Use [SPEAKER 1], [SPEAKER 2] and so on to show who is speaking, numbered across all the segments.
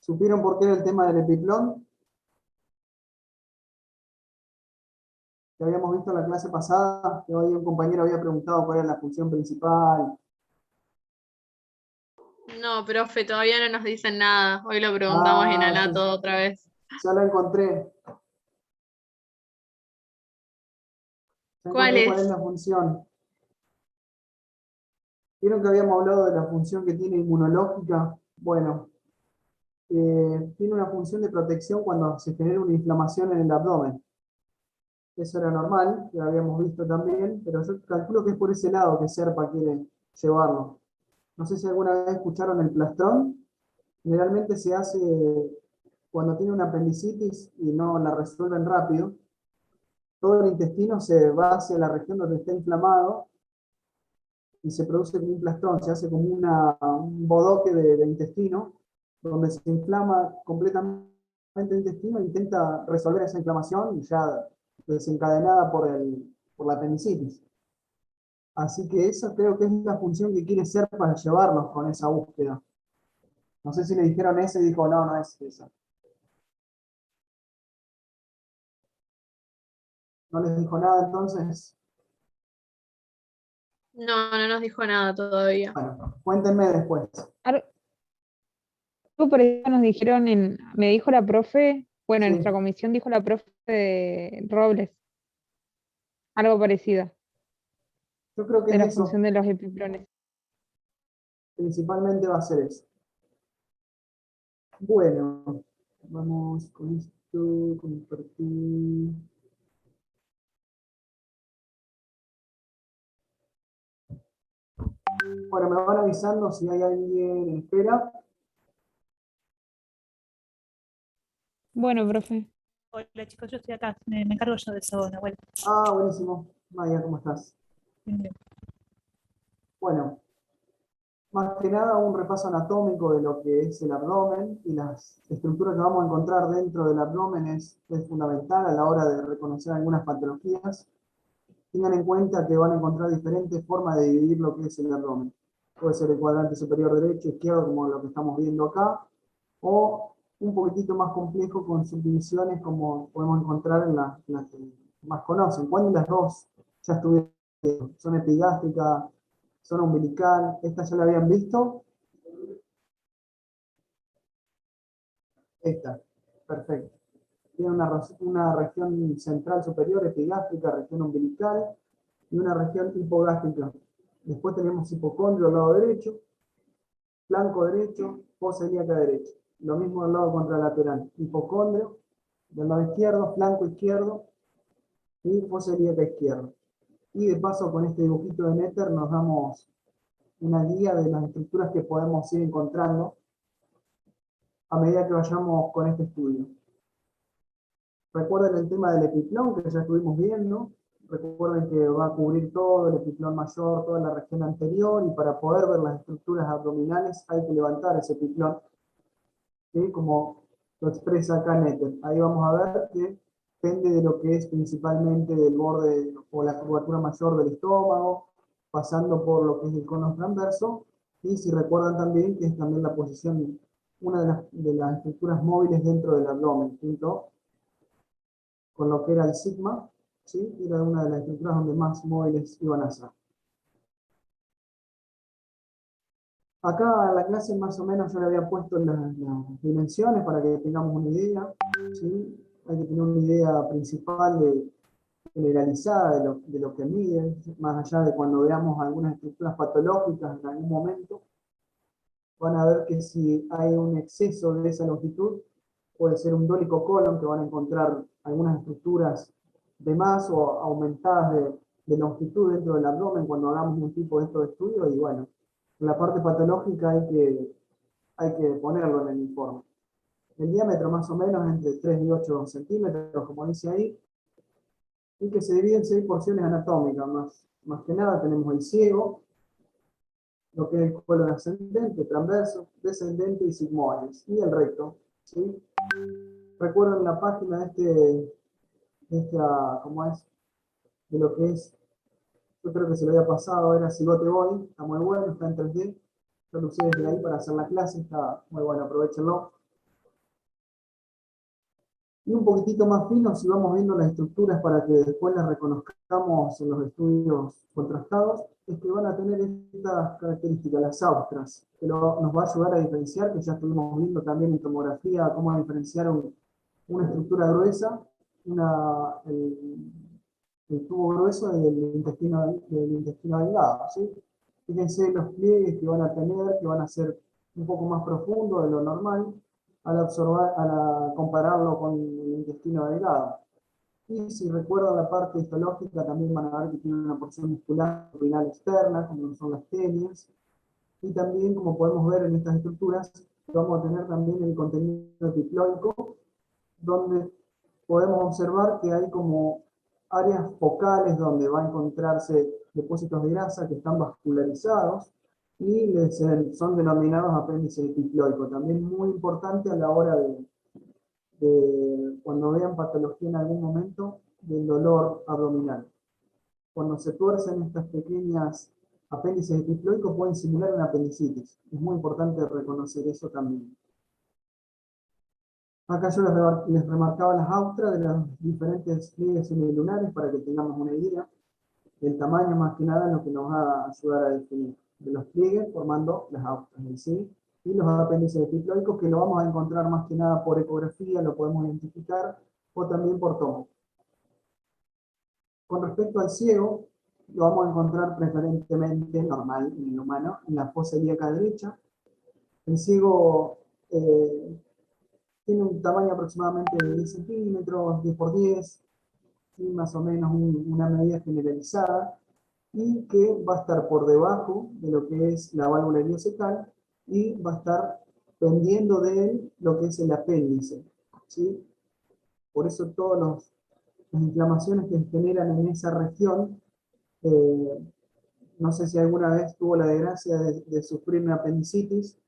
[SPEAKER 1] ¿Supieron por qué era el tema del epiplón? Que habíamos visto en la clase pasada, que hoy un compañero había preguntado cuál era la función principal.
[SPEAKER 2] No, profe, todavía no nos dicen nada. Hoy lo preguntamos en
[SPEAKER 1] Ah,
[SPEAKER 2] Anato otra vez.
[SPEAKER 1] ya la encontré. Ya
[SPEAKER 2] ¿Cuál
[SPEAKER 1] encontré cuál es
[SPEAKER 2] es?
[SPEAKER 1] la función. ¿Vieron que habíamos hablado de la función que tiene inmunológica? Bueno, tiene una función de protección cuando se genera una inflamación en el abdomen. Eso era normal, lo habíamos visto también, pero yo calculo que es por ese lado que SERPA quiere llevarlo. No sé si alguna vez escucharon el plastrón. Generalmente se hace cuando tiene una apendicitis y no la resuelven rápido. Todo el intestino se va hacia la región donde está inflamado y se produce como un plastrón, se hace como un bodoque de intestino, donde se inflama completamente el intestino e intenta resolver esa inflamación ya desencadenada por la apendicitis. Así que esa creo que es la función que quiere ser para llevarnos con esa búsqueda. No sé si le dijeron esa y dijo, no, no es esa. No les dijo nada entonces.
[SPEAKER 2] No, no nos dijo nada todavía.
[SPEAKER 1] Bueno, cuéntenme después.
[SPEAKER 3] Algo parecido nos dijeron me dijo la profe, bueno, en nuestra
[SPEAKER 1] Sí,
[SPEAKER 3] comisión dijo la profe de Robles, algo parecido,
[SPEAKER 1] yo creo que
[SPEAKER 3] de
[SPEAKER 1] es
[SPEAKER 3] la
[SPEAKER 1] eso.
[SPEAKER 3] función de los epiplones.
[SPEAKER 1] Principalmente va a ser eso. Bueno, vamos con esto, compartir. Bueno, me van avisando si hay alguien en espera.
[SPEAKER 3] Bueno, profe.
[SPEAKER 4] Hola chicos, yo estoy acá, me encargo yo de eso, Nahuel.
[SPEAKER 1] Ah, buenísimo. Maya, ¿cómo estás?
[SPEAKER 4] Bien, bien.
[SPEAKER 1] Bueno, más que nada un repaso anatómico de lo que es el abdomen y las estructuras que vamos a encontrar dentro del abdomen es fundamental a la hora de reconocer algunas patologías. Tengan en cuenta que van a encontrar diferentes formas de dividir lo que es el abdomen. Puede ser el cuadrante superior derecho, izquierdo, como lo que estamos viendo acá, o un poquitito más complejo con subdivisiones como podemos encontrar en las que más conocen. ¿Cuál de las dos ya estuvieron? ¿Zona epigástrica, zona umbilical? ¿Esta ya la habían visto? Esta, perfecto. Tiene una región central superior, epigástrica, región umbilical, y una región hipogástrica. Después tenemos hipocondrio al lado derecho, flanco derecho, fosa ilíaca derecha. Lo mismo del lado contralateral, hipocondrio del lado izquierdo, flanco izquierdo y fosa ilíaca izquierda. Y de paso con este dibujito de Netter nos damos una guía de las estructuras que podemos ir encontrando a medida que vayamos con este estudio. Recuerden el tema del epiplón que ya estuvimos viendo. Recuerden que va a cubrir todo el epiplón mayor, toda la región anterior, y para poder ver las estructuras abdominales hay que levantar ese epiplón, ¿sí? Como lo expresa acá Netter. Ahí vamos a ver que depende de lo que es principalmente del borde o la curvatura mayor del estómago, pasando por lo que es el cono transverso, y si recuerdan también que es también la posición, una de las estructuras móviles dentro del abdomen, junto con lo que era el sigma, ¿sí? Era una de las estructuras donde más móviles iban a ser. Acá en la clase más o menos yo le había puesto las dimensiones para que tengamos una idea, ¿sí? Hay que tener una idea principal generalizada de lo que mide, más allá de cuando veamos algunas estructuras patológicas en algún momento, van a ver que si hay un exceso de esa longitud, puede ser un dólico colon, que van a encontrar algunas estructuras de más o aumentadas de longitud dentro del abdomen cuando hagamos un tipo de estos estudios, y bueno, en la parte patológica hay que ponerlo en el informe. El diámetro más o menos entre 3 y 8 centímetros, como dice ahí, y que se divide en 6 porciones anatómicas. Más que nada tenemos el ciego, lo que es el colon ascendente, transverso, descendente y sigmoides, y el recto, ¿sí? Recuerden la página ¿cómo es? De lo que es, yo creo que se lo había pasado, era Cigote Boy, está muy bueno, está en 3D, yo lo usé desde ahí para hacer la clase, está muy bueno, aprovechenlo. Y un poquitito más fino, si vamos viendo las estructuras para que después las reconozcamos en los estudios contrastados, es que van a tener estas características, las austras, que nos va a ayudar a diferenciar, que ya estuvimos viendo también en tomografía, cómo diferenciar una estructura gruesa, el tubo grueso del intestino delgado, ¿sí? Fíjense los pliegues que van a tener, que van a ser un poco más profundos de lo normal, al compararlo con el intestino delgado. Y si recuerdan la parte histológica, también van a ver que tiene una porción muscular abdominal externa, como son las tenias. Y también, como podemos ver en estas estructuras, vamos a tener también el contenido epiploico, donde podemos observar que hay como áreas focales donde va a encontrarse depósitos de grasa que están vascularizados y son denominados apéndices epiploicos. También muy importante a la hora de cuando vean patología en algún momento del dolor abdominal. Cuando se tuercen estas pequeñas apéndices epiploicos pueden simular una apendicitis. Es muy importante reconocer eso también. Acá yo les remarcaba las austras de los diferentes pliegues semilunares para que tengamos una idea. El tamaño más que nada es lo que nos va a ayudar a definir. De los pliegues formando las austras en sí. Y los apéndices epiploicos que lo vamos a encontrar más que nada por ecografía, lo podemos identificar, o también por tomo. Con respecto al ciego, lo vamos a encontrar preferentemente normal en el humano, en la fosa ilíaca derecha. El ciego tiene un tamaño aproximadamente de 10 centímetros, 10 por 10, y más o menos una medida generalizada, y que va a estar por debajo de lo que es la válvula iliocecal, y va a estar pendiendo de él lo que es el apéndice, ¿sí? Por eso todas las inflamaciones que se generan en esa región, no sé si alguna vez tuvo la desgracia de sufrir una apendicitis,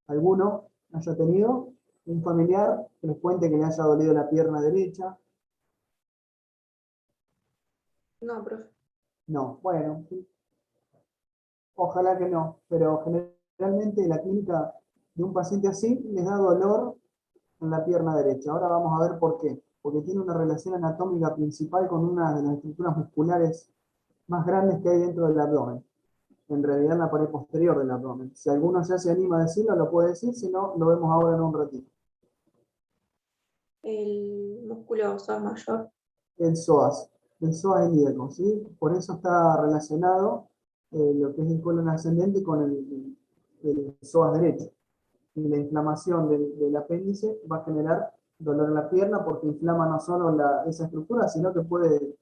[SPEAKER 1] alguno haya tenido, un familiar que les cuente que le haya dolido la pierna derecha.
[SPEAKER 2] No, profe.
[SPEAKER 1] No, bueno, ojalá que no, pero generalmente la clínica de un paciente así les da dolor en la pierna derecha. Ahora vamos a ver por qué. Porque tiene una relación anatómica principal con una de las estructuras musculares más grandes que hay dentro del abdomen. En realidad en la pared posterior del abdomen. Si alguno ya se anima a decirlo, lo puede decir, si no, lo vemos ahora en un ratito.
[SPEAKER 2] El músculo psoas mayor.
[SPEAKER 1] El psoas ilíaco, ¿sí? Por eso está relacionado lo que es el colon ascendente con el psoas derecho. Y la inflamación del apéndice va a generar dolor en la pierna porque inflama no solo esa estructura, sino que puede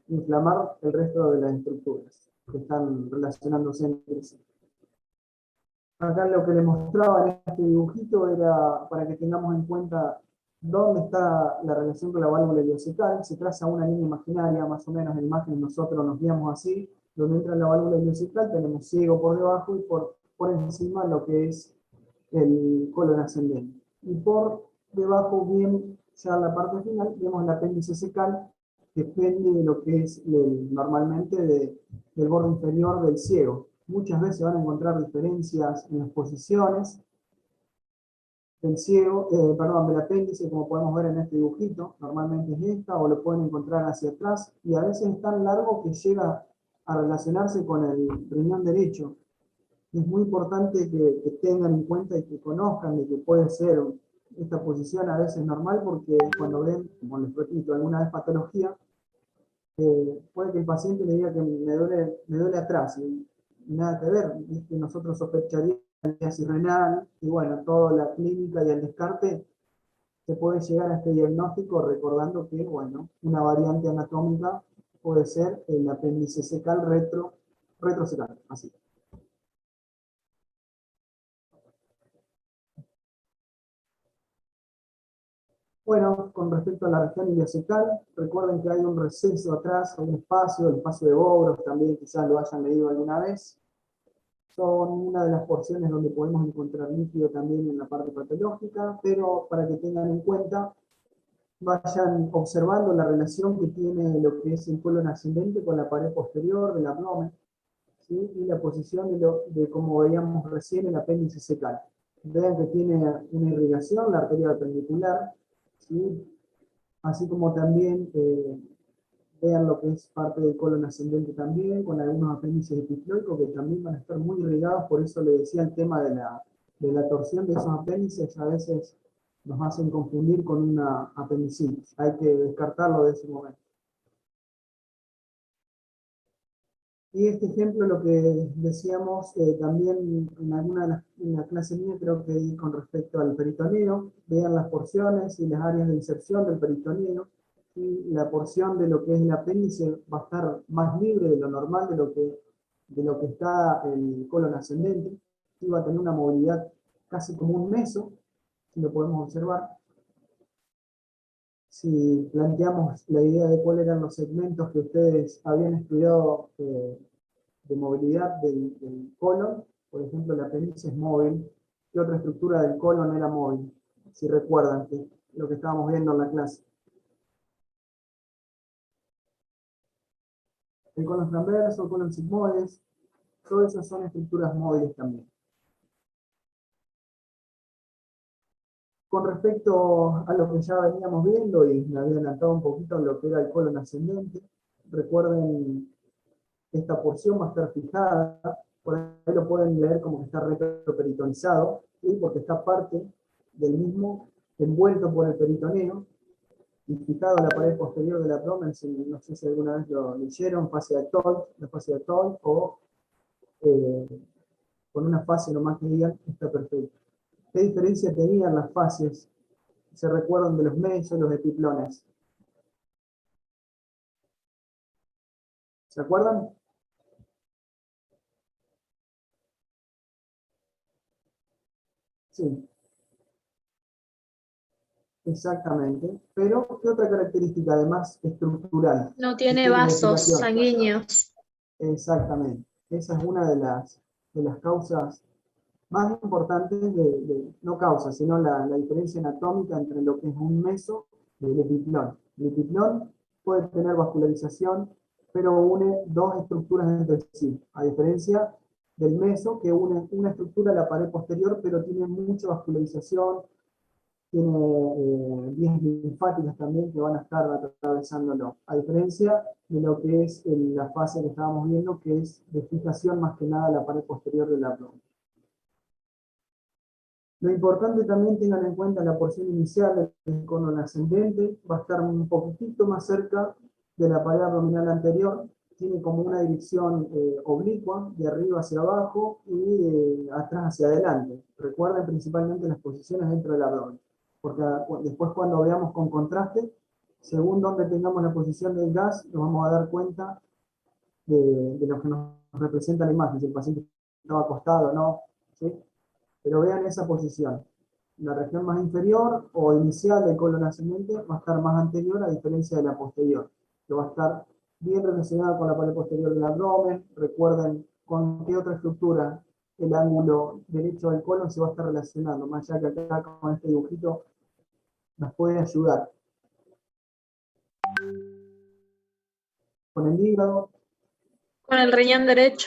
[SPEAKER 1] inflamar el resto de las estructuras que están relacionándose entre sí. Acá lo que les mostraba en este dibujito era para que tengamos en cuenta dónde está la relación con la válvula iliocecal. Se traza una línea imaginaria, más o menos en imagen nosotros nos guiamos así, donde entra la válvula iliocecal, tenemos ciego por debajo y por encima lo que es el colon ascendente. Y por debajo, bien, ya en la parte final, vemos el apéndice cecal, que depende de lo que es normalmente del borde inferior del ciego. Muchas veces van a encontrar diferencias en las posiciones del ciego, del apéndice, como podemos ver en este dibujito. Normalmente es esta, o lo pueden encontrar hacia atrás, y a veces es tan largo que llega a relacionarse con el riñón derecho. Es muy importante que tengan en cuenta y que conozcan de que puede ser esta posición a veces normal, porque cuando ven, como les repito, alguna vez patología, puede que el paciente le diga que me duele atrás, y nada que ver, es que nosotros sospecharíamos diálisis renal, y bueno, toda la clínica y el descarte se puede llegar a este diagnóstico recordando que, bueno, una variante anatómica puede ser el apéndice cecal retrocecal, así. Bueno, con respecto a la región iliocecal, recuerden que hay un receso atrás, hay un espacio, el espacio de Bogros también, quizás lo hayan leído alguna vez. Son una de las porciones donde podemos encontrar líquido también en la parte patológica, pero para que tengan en cuenta, vayan observando la relación que tiene lo que es el colon ascendente con la pared posterior del abdomen, ¿sí? Y la posición de como veíamos recién, el apéndice cecal. Vean que tiene una irrigación, la arteria perpendicular, ¿sí? Así como también vean lo que es parte del colon ascendente también, con algunos apéndices epicloicos que también van a estar muy irrigados, por eso le decía el tema de la torsión de esos apéndices, a veces nos hacen confundir con una apendicitis, hay que descartarlo de ese momento. Y este ejemplo, lo que decíamos también en alguna de en la clase mía, creo que con respecto al peritoneo, vean las porciones y las áreas de inserción del peritoneo, y la porción de lo que es el apéndice va a estar más libre de lo normal, de lo que está el colon ascendente, y va a tener una movilidad casi como un meso, si lo podemos observar. Si planteamos la idea de cuáles eran los segmentos que ustedes habían estudiado de movilidad del colon, por ejemplo, el apéndice es móvil, ¿qué otra estructura del colon era móvil? Si recuerdan lo que estábamos viendo en la clase. El colon transverso, el colon sigmoides, todas esas son estructuras móviles también. Con respecto a lo que ya veníamos viendo, y me había adelantado un poquito en lo que era el colon ascendente, recuerden, esta porción va a estar fijada, por ahí lo pueden leer como que está retroperitonizado, ¿sí? Porque está parte del mismo envuelto por el peritoneo y fijado a la pared posterior del abdomen, no sé si alguna vez lo leyeron, fascia de Toll, la fascia de Toll, o con una fascia nomás que digan, está perfecto. ¿Qué diferencia tenían las fascias? ¿Se recuerdan de los mesos, los epiplones? ¿Se acuerdan? Sí, exactamente. Pero, ¿qué otra característica además estructural?
[SPEAKER 2] No tiene
[SPEAKER 1] Sistema de
[SPEAKER 2] vasos
[SPEAKER 1] ventilación.
[SPEAKER 2] sanguíneos.
[SPEAKER 1] Exactamente. Esa es una de las causas más importantes no causas, sino la diferencia anatómica entre lo que es un meso y el epiplón. El epiplón puede tener vascularización, pero une dos estructuras entre sí, a diferencia del meso que une una estructura a la pared posterior, pero tiene mucha vascularización, tiene vías linfáticas también que van a estar atravesándolo, a diferencia de lo que es la fase que estábamos viendo, que es de fijación más que nada a la pared posterior del abdomen. Lo importante también tengan en cuenta la porción inicial del colon ascendente, va a estar un poquitito más cerca de la pared abdominal anterior, tiene como una dirección oblicua, de arriba hacia abajo y de atrás hacia adelante. Recuerden principalmente las posiciones dentro del abdomen, porque después cuando veamos con contraste, según donde tengamos la posición del gas, nos vamos a dar cuenta de lo que nos representa la imagen, si el paciente estaba acostado o no, ¿sí? Pero vean esa posición. La región más inferior o inicial del colon ascendente va a estar más anterior a diferencia de la posterior, que va a estar bien relacionada con la pared posterior del abdomen. Recuerden con qué otra estructura el ángulo derecho del colon se va a estar relacionando, más allá que acá con este dibujito nos puede ayudar. Con el hígado,
[SPEAKER 2] Con el riñón derecho.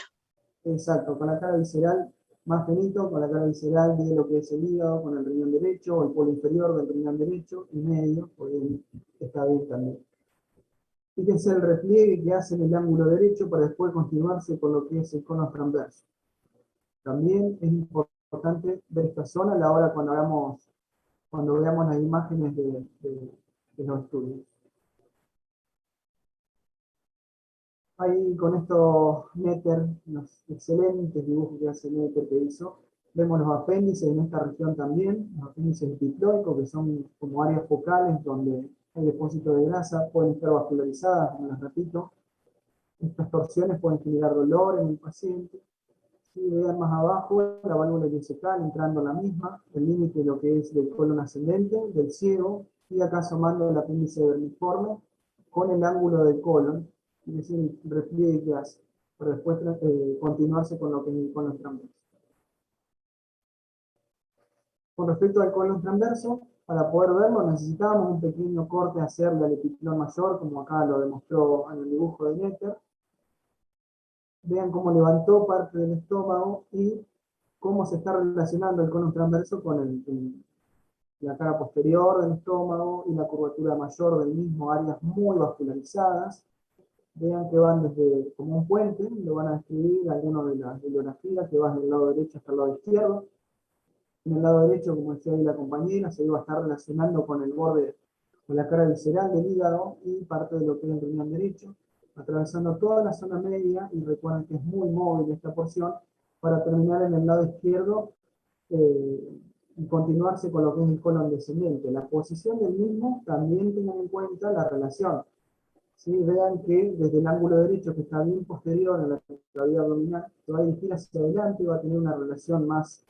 [SPEAKER 1] exacto, con la cara visceral más finito, con la cara visceral de lo que es el hígado, con el riñón derecho, o el polo inferior del riñón derecho, y medio, porque está bien también. Fíjense el repliegue que hace en el ángulo derecho para después continuarse con lo que es el cono transverso. También es importante ver esta zona a la hora cuando veamos las imágenes de los estudios. Ahí con estos Netter, los excelentes dibujos que hace Netter que hizo, vemos los apéndices en esta región también, los apéndices epicloicos, que son como áreas focales donde hay depósito de grasa, pueden estar vascularizadas, como les repito. Estas torsiones pueden generar dolor en el paciente. Si vean más abajo, la válvula ileocecal entrando en la misma, el límite de lo que es del colon ascendente, del ciego, y acá asomando el apéndice vermiforme con el ángulo del colon, es decir, el repliegue que hace, para después continuarse con lo que es el colon transverso. Con respecto al colon transverso, para poder verlo necesitábamos un pequeño corte hacerle al epiplón mayor, como acá lo demostró en el dibujo de Netter. Vean cómo levantó parte del estómago y cómo se está relacionando el colon transverso con la cara posterior del estómago y la curvatura mayor del mismo, áreas muy vascularizadas. Vean que van desde como un puente, lo van a describir algunos de las bibliografías, que van del lado derecho hasta el lado izquierdo. En el lado derecho, como decía ahí la compañera, se iba a estar relacionando con el borde, con la cara visceral del hígado y parte de lo que es el riñón derecho, atravesando toda la zona media, y recuerden que es muy móvil esta porción, para terminar en el lado izquierdo y continuarse con lo que es el colon descendente. La posición del mismo también tengan en cuenta la relación. ¿Sí? Vean que desde el ángulo derecho, que está bien posterior a la cavidad abdominal, se va a dirigir hacia adelante y va a tener una relación más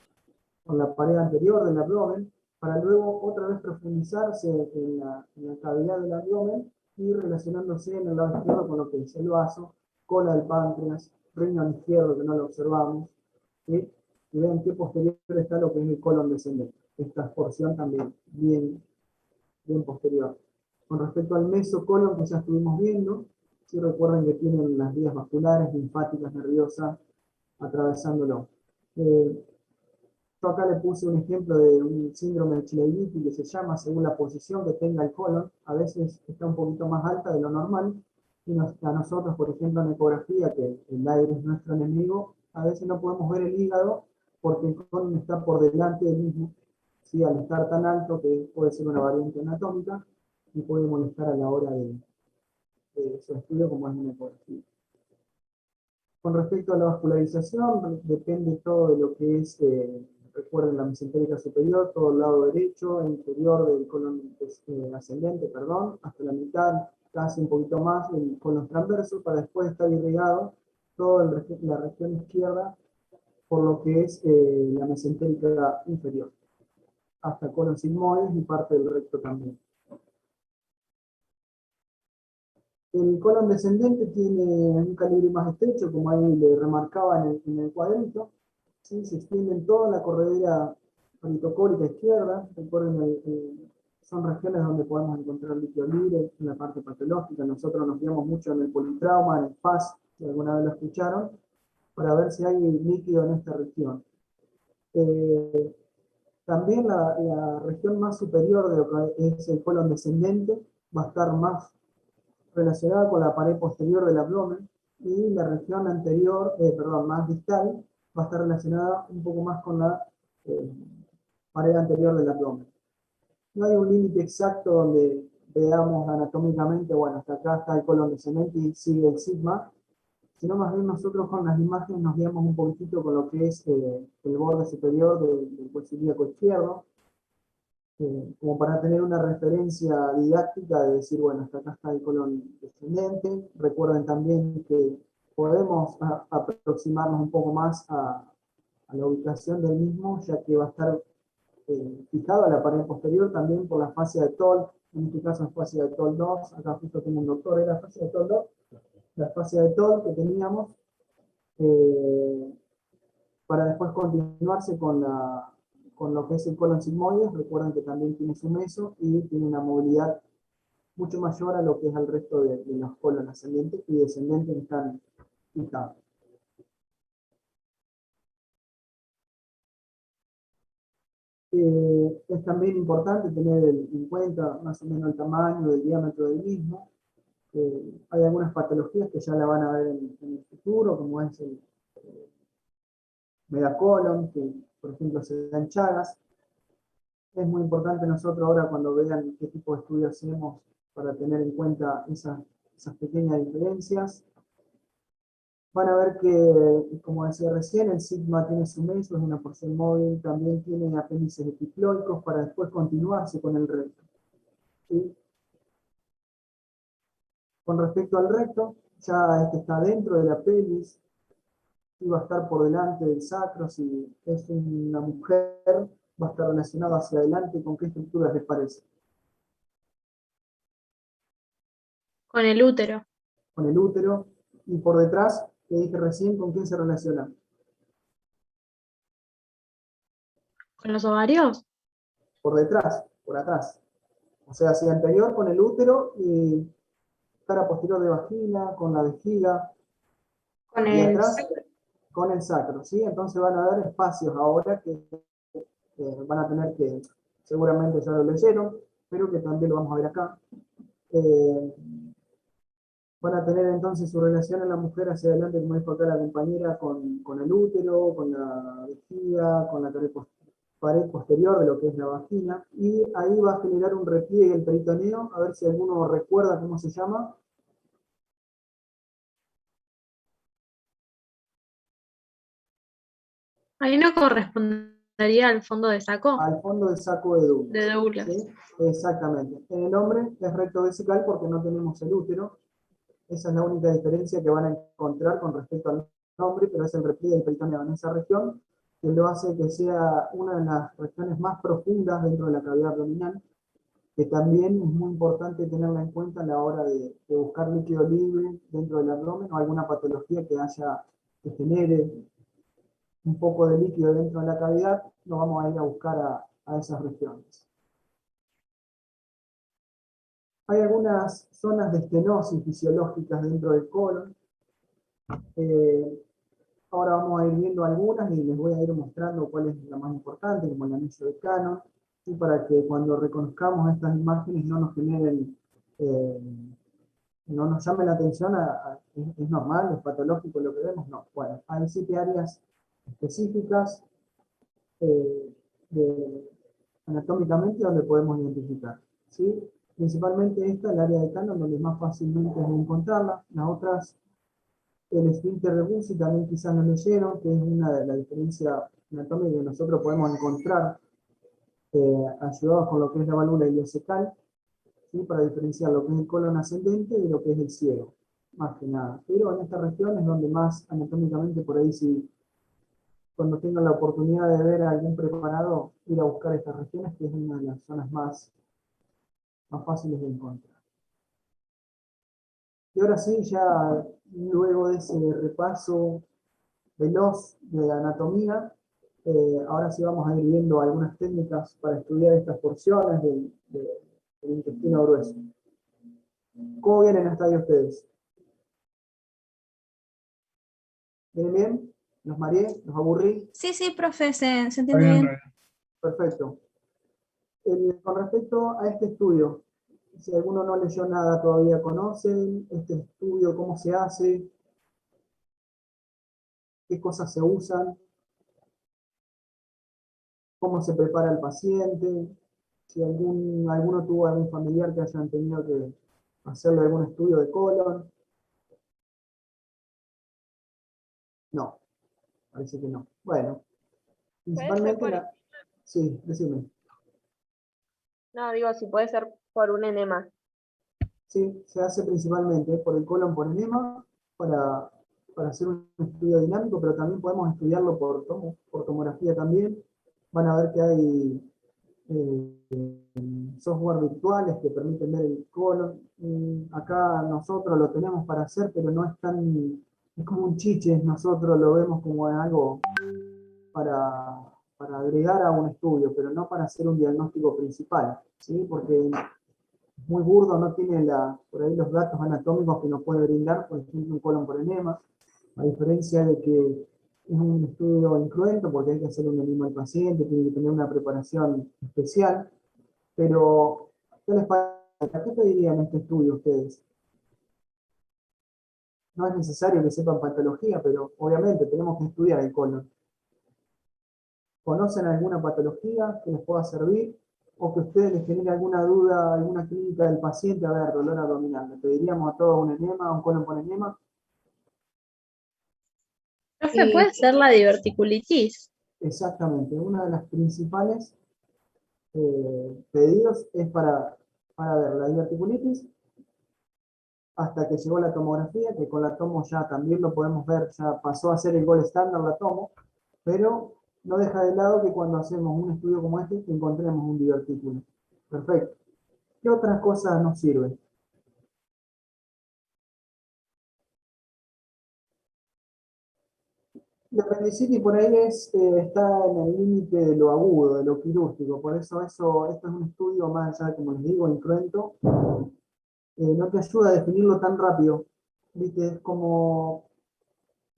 [SPEAKER 1] con la pared anterior del abdomen, para luego otra vez profundizarse en la cavidad del abdomen y relacionándose en el lado izquierdo con lo que es el vaso, cola del páncreas, riñón izquierdo, que no lo observamos, ¿sí? Y vean qué posterior está lo que es el colon descendente. Esta porción también bien posterior. Con respecto al mesocolon que ya estuvimos viendo, si recuerden que tienen las vías vasculares, linfáticas, nerviosas, atravesándolo. Yo acá le puse un ejemplo de un síndrome de Chilaiditi que se llama según la posición que tenga el colon. A veces está un poquito más alta de lo normal, y a nosotros, por ejemplo, en ecografía, que el aire es nuestro enemigo, a veces no podemos ver el hígado porque el colon está por delante del mismo, ¿sí? Al estar tan alto, que puede ser una variante anatómica y puede molestar a la hora de su estudio, como es una ecografía. Con respecto a la vascularización, depende todo de lo que es, recuerden, la mesentérica superior, todo el lado derecho e inferior del colon ascendente, perdón, hasta la mitad, casi un poquito más, el colon transverso, para después estar irrigado toda la región izquierda por lo que es la mesentérica inferior, hasta colon sigmoides y parte del recto también. El colon descendente tiene un calibre más estrecho, como ahí le remarcaba en el cuadrito, ¿sí? Se extiende en toda la corredera oritocórica izquierda. Recuerden, son regiones donde podemos encontrar líquido libre en la parte patológica. Nosotros nos guiamos mucho en el politrauma, en el FAS, si alguna vez lo escucharon, para ver si hay líquido en esta región. También la región más superior de lo que es el colon descendente va a estar más relacionada con la pared posterior del abdomen, y la región anterior, más distal, va a estar relacionada un poco más con la pared anterior del abdomen. No hay un límite exacto donde veamos anatómicamente, bueno, hasta acá está el colon descendente y sigue el sigma, sino más bien nosotros con las imágenes nos guiamos un poquitito con lo que es el borde superior del hueso ilíaco izquierdo, como para tener una referencia didáctica de decir, bueno, hasta acá está el colon descendente. Recuerden también que podemos aproximarnos un poco más a la ubicación del mismo, ya que va a estar fijado a la pared posterior también por la fascia de Toll, en este caso es fascia de Toll 2, acá justo tengo un doctor, era fascia de Toll 2, la fascia de Toll que teníamos, para después continuarse con lo que es el colon sigmoides. Recuerden que también tiene su meso y tiene una movilidad mucho mayor a lo que es el resto de los colon ascendentes y descendentes que están fijados. Es también importante tener en cuenta más o menos el tamaño del diámetro del mismo. Hay algunas patologías que ya la van a ver en el futuro, como es el megacolon, que por ejemplo se dan Chagas. Es muy importante nosotros ahora, cuando vean qué tipo de estudios hacemos, para tener en cuenta esas pequeñas diferencias. Van a ver que, como decía recién, el sigma tiene su meso, es una porción móvil, también tiene apéndices epiploicos para después continuarse con el recto, ¿sí? Con respecto al recto, ya este está dentro de la pelvis, y va a estar por delante del sacro. Si es una mujer, va a estar relacionado hacia adelante. ¿Con qué estructuras les parece?
[SPEAKER 2] Con el útero.
[SPEAKER 1] Con el útero. Y por detrás, que dije recién, ¿con quién se relaciona?
[SPEAKER 2] ¿Con los ovarios?
[SPEAKER 1] Por detrás, por atrás. O sea, hacia anterior con el útero y cara posterior de vagina, con la vejiga.
[SPEAKER 2] Con
[SPEAKER 1] Y
[SPEAKER 2] el
[SPEAKER 1] atrás,
[SPEAKER 2] sacro.
[SPEAKER 1] con el sacro, ¿sí? Entonces van a haber espacios ahora que van a tener que seguramente ya lo leyeron, pero que también lo vamos a ver acá. Van a tener entonces su relación en la mujer hacia adelante, como dijo acá la compañera, con el útero, con la vejiga, con la pared posterior de lo que es la vagina, y ahí va a generar un repliegue el peritoneo, a ver si alguno recuerda cómo se llama.
[SPEAKER 2] Ahí no correspondería al fondo de saco
[SPEAKER 1] Al fondo del saco de Douglas.
[SPEAKER 2] de Douglas.
[SPEAKER 1] ¿Sí? Exactamente. En el hombre es recto vesical porque no tenemos el útero. Esa es la única diferencia que van a encontrar con respecto al hombre, pero es el repliegue del peritoneo en esa región, que lo hace que sea una de las regiones más profundas dentro de la cavidad abdominal, que también es muy importante tenerla en cuenta a la hora de buscar líquido libre dentro del abdomen o alguna patología que genere un poco de líquido dentro de la cavidad, lo vamos a ir a buscar a esas regiones. Hay algunas zonas de estenosis fisiológicas dentro del colon. Ahora vamos a ir viendo algunas y les voy a ir mostrando cuál es la más importante, como el anillo de Cannon, y para que cuando reconozcamos estas imágenes no nos generen, no nos llame la atención, es normal, es patológico lo que vemos, no. Bueno, hay 7 áreas específicas anatómicamente donde podemos identificar, ¿sí? Principalmente esta, el área de Cannon, donde más fácilmente es de encontrarla. Las otras, el esfínter de Bussy también quizás lo leyeron, que es una de las diferencias anatómicas que nosotros podemos encontrar ayudados con lo que es la válvula ileocecal, ¿sí? Para diferenciar lo que es el colon ascendente de lo que es el ciego, más que nada. Pero en esta región es donde más anatómicamente, por ahí sí, cuando tengan la oportunidad de ver a algún preparado, ir a buscar estas regiones, que es una de las zonas más fáciles de encontrar. Y ahora sí, ya luego de ese repaso veloz de anatomía, ahora sí vamos a ir viendo algunas técnicas para estudiar estas porciones del intestino grueso. ¿Cómo vienen hasta ahí ustedes? ¿Vienen bien? ¿Los mareé? ¿Los aburrí?
[SPEAKER 5] Sí, sí, profe, se entiende bien.
[SPEAKER 1] Perfecto. Con respecto a este estudio, si alguno no leyó nada todavía, ¿conocen este estudio? ¿Cómo se hace? ¿Qué cosas se usan? ¿Cómo se prepara el paciente? Si alguno tuvo algún familiar que hayan tenido que hacerle algún estudio de colon. No, parece que no. Bueno,
[SPEAKER 6] Puede ser
[SPEAKER 1] principalmente
[SPEAKER 6] por,
[SPEAKER 1] Sí, decime.
[SPEAKER 6] no, digo, si puede ser por un enema.
[SPEAKER 1] Sí, se hace principalmente por el colon por enema, para, para hacer un estudio dinámico, pero también podemos estudiarlo por tomografía también. Van a ver que hay software virtuales que permiten ver el colon. Acá nosotros lo tenemos para hacer, pero no es tan, es como un chiche, nosotros lo vemos como algo para agregar a un estudio, pero no para hacer un diagnóstico principal, ¿sí? Porque muy burdo, no tiene por ahí los datos anatómicos que nos puede brindar, por ejemplo, un colon por enema, a diferencia de que es un estudio incruento porque hay que hacer un enema al paciente, tiene que tener una preparación especial, pero ¿qué les parece? ¿Qué pedirían en este estudio ustedes? No es necesario que sepan patología, pero obviamente tenemos que estudiar el colon. ¿Conocen alguna patología que les pueda servir? O que ustedes les genere alguna duda, alguna clínica del paciente, a ver, dolor abdominal. ¿Le pediríamos a todos un enema, un colon por enema?
[SPEAKER 2] Profe, ¿puede ser la diverticulitis?
[SPEAKER 1] Exactamente. Una de las principales pedidos es para ver la diverticulitis, hasta que llegó la tomografía, que con la tomo ya también lo podemos ver, ya pasó a ser el gol estándar la tomo, pero no deja de lado que cuando hacemos un estudio como este, encontremos un divertículo. Perfecto. ¿Qué otras cosas nos sirven? La apendicitis por ahí está en el límite de lo agudo, de lo quirúrgico, por eso esto es un estudio más allá, como les digo, incruento, no te ayuda a definirlo tan rápido, ¿viste? Es como,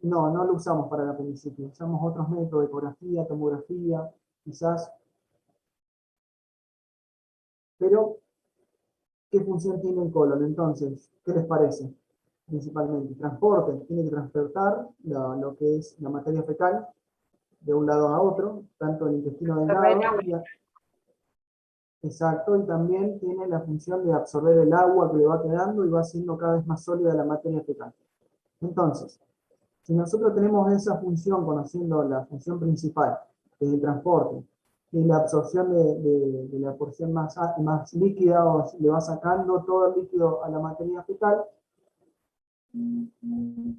[SPEAKER 1] no lo usamos para la apendicitis, usamos otros métodos, ecografía, tomografía, quizás Pero, ¿qué función tiene el colon? Entonces, ¿qué les parece? Principalmente, transporte, tiene que transportar lo que es la materia fecal de un lado a otro, tanto el intestino delgado, exacto, y también tiene la función de absorber el agua que le va quedando y va haciendo cada vez más sólida la materia fecal. Entonces, si nosotros tenemos esa función, conociendo la función principal, que es el transporte, y la absorción de la porción más líquida, o le va sacando todo el líquido a la materia fecal,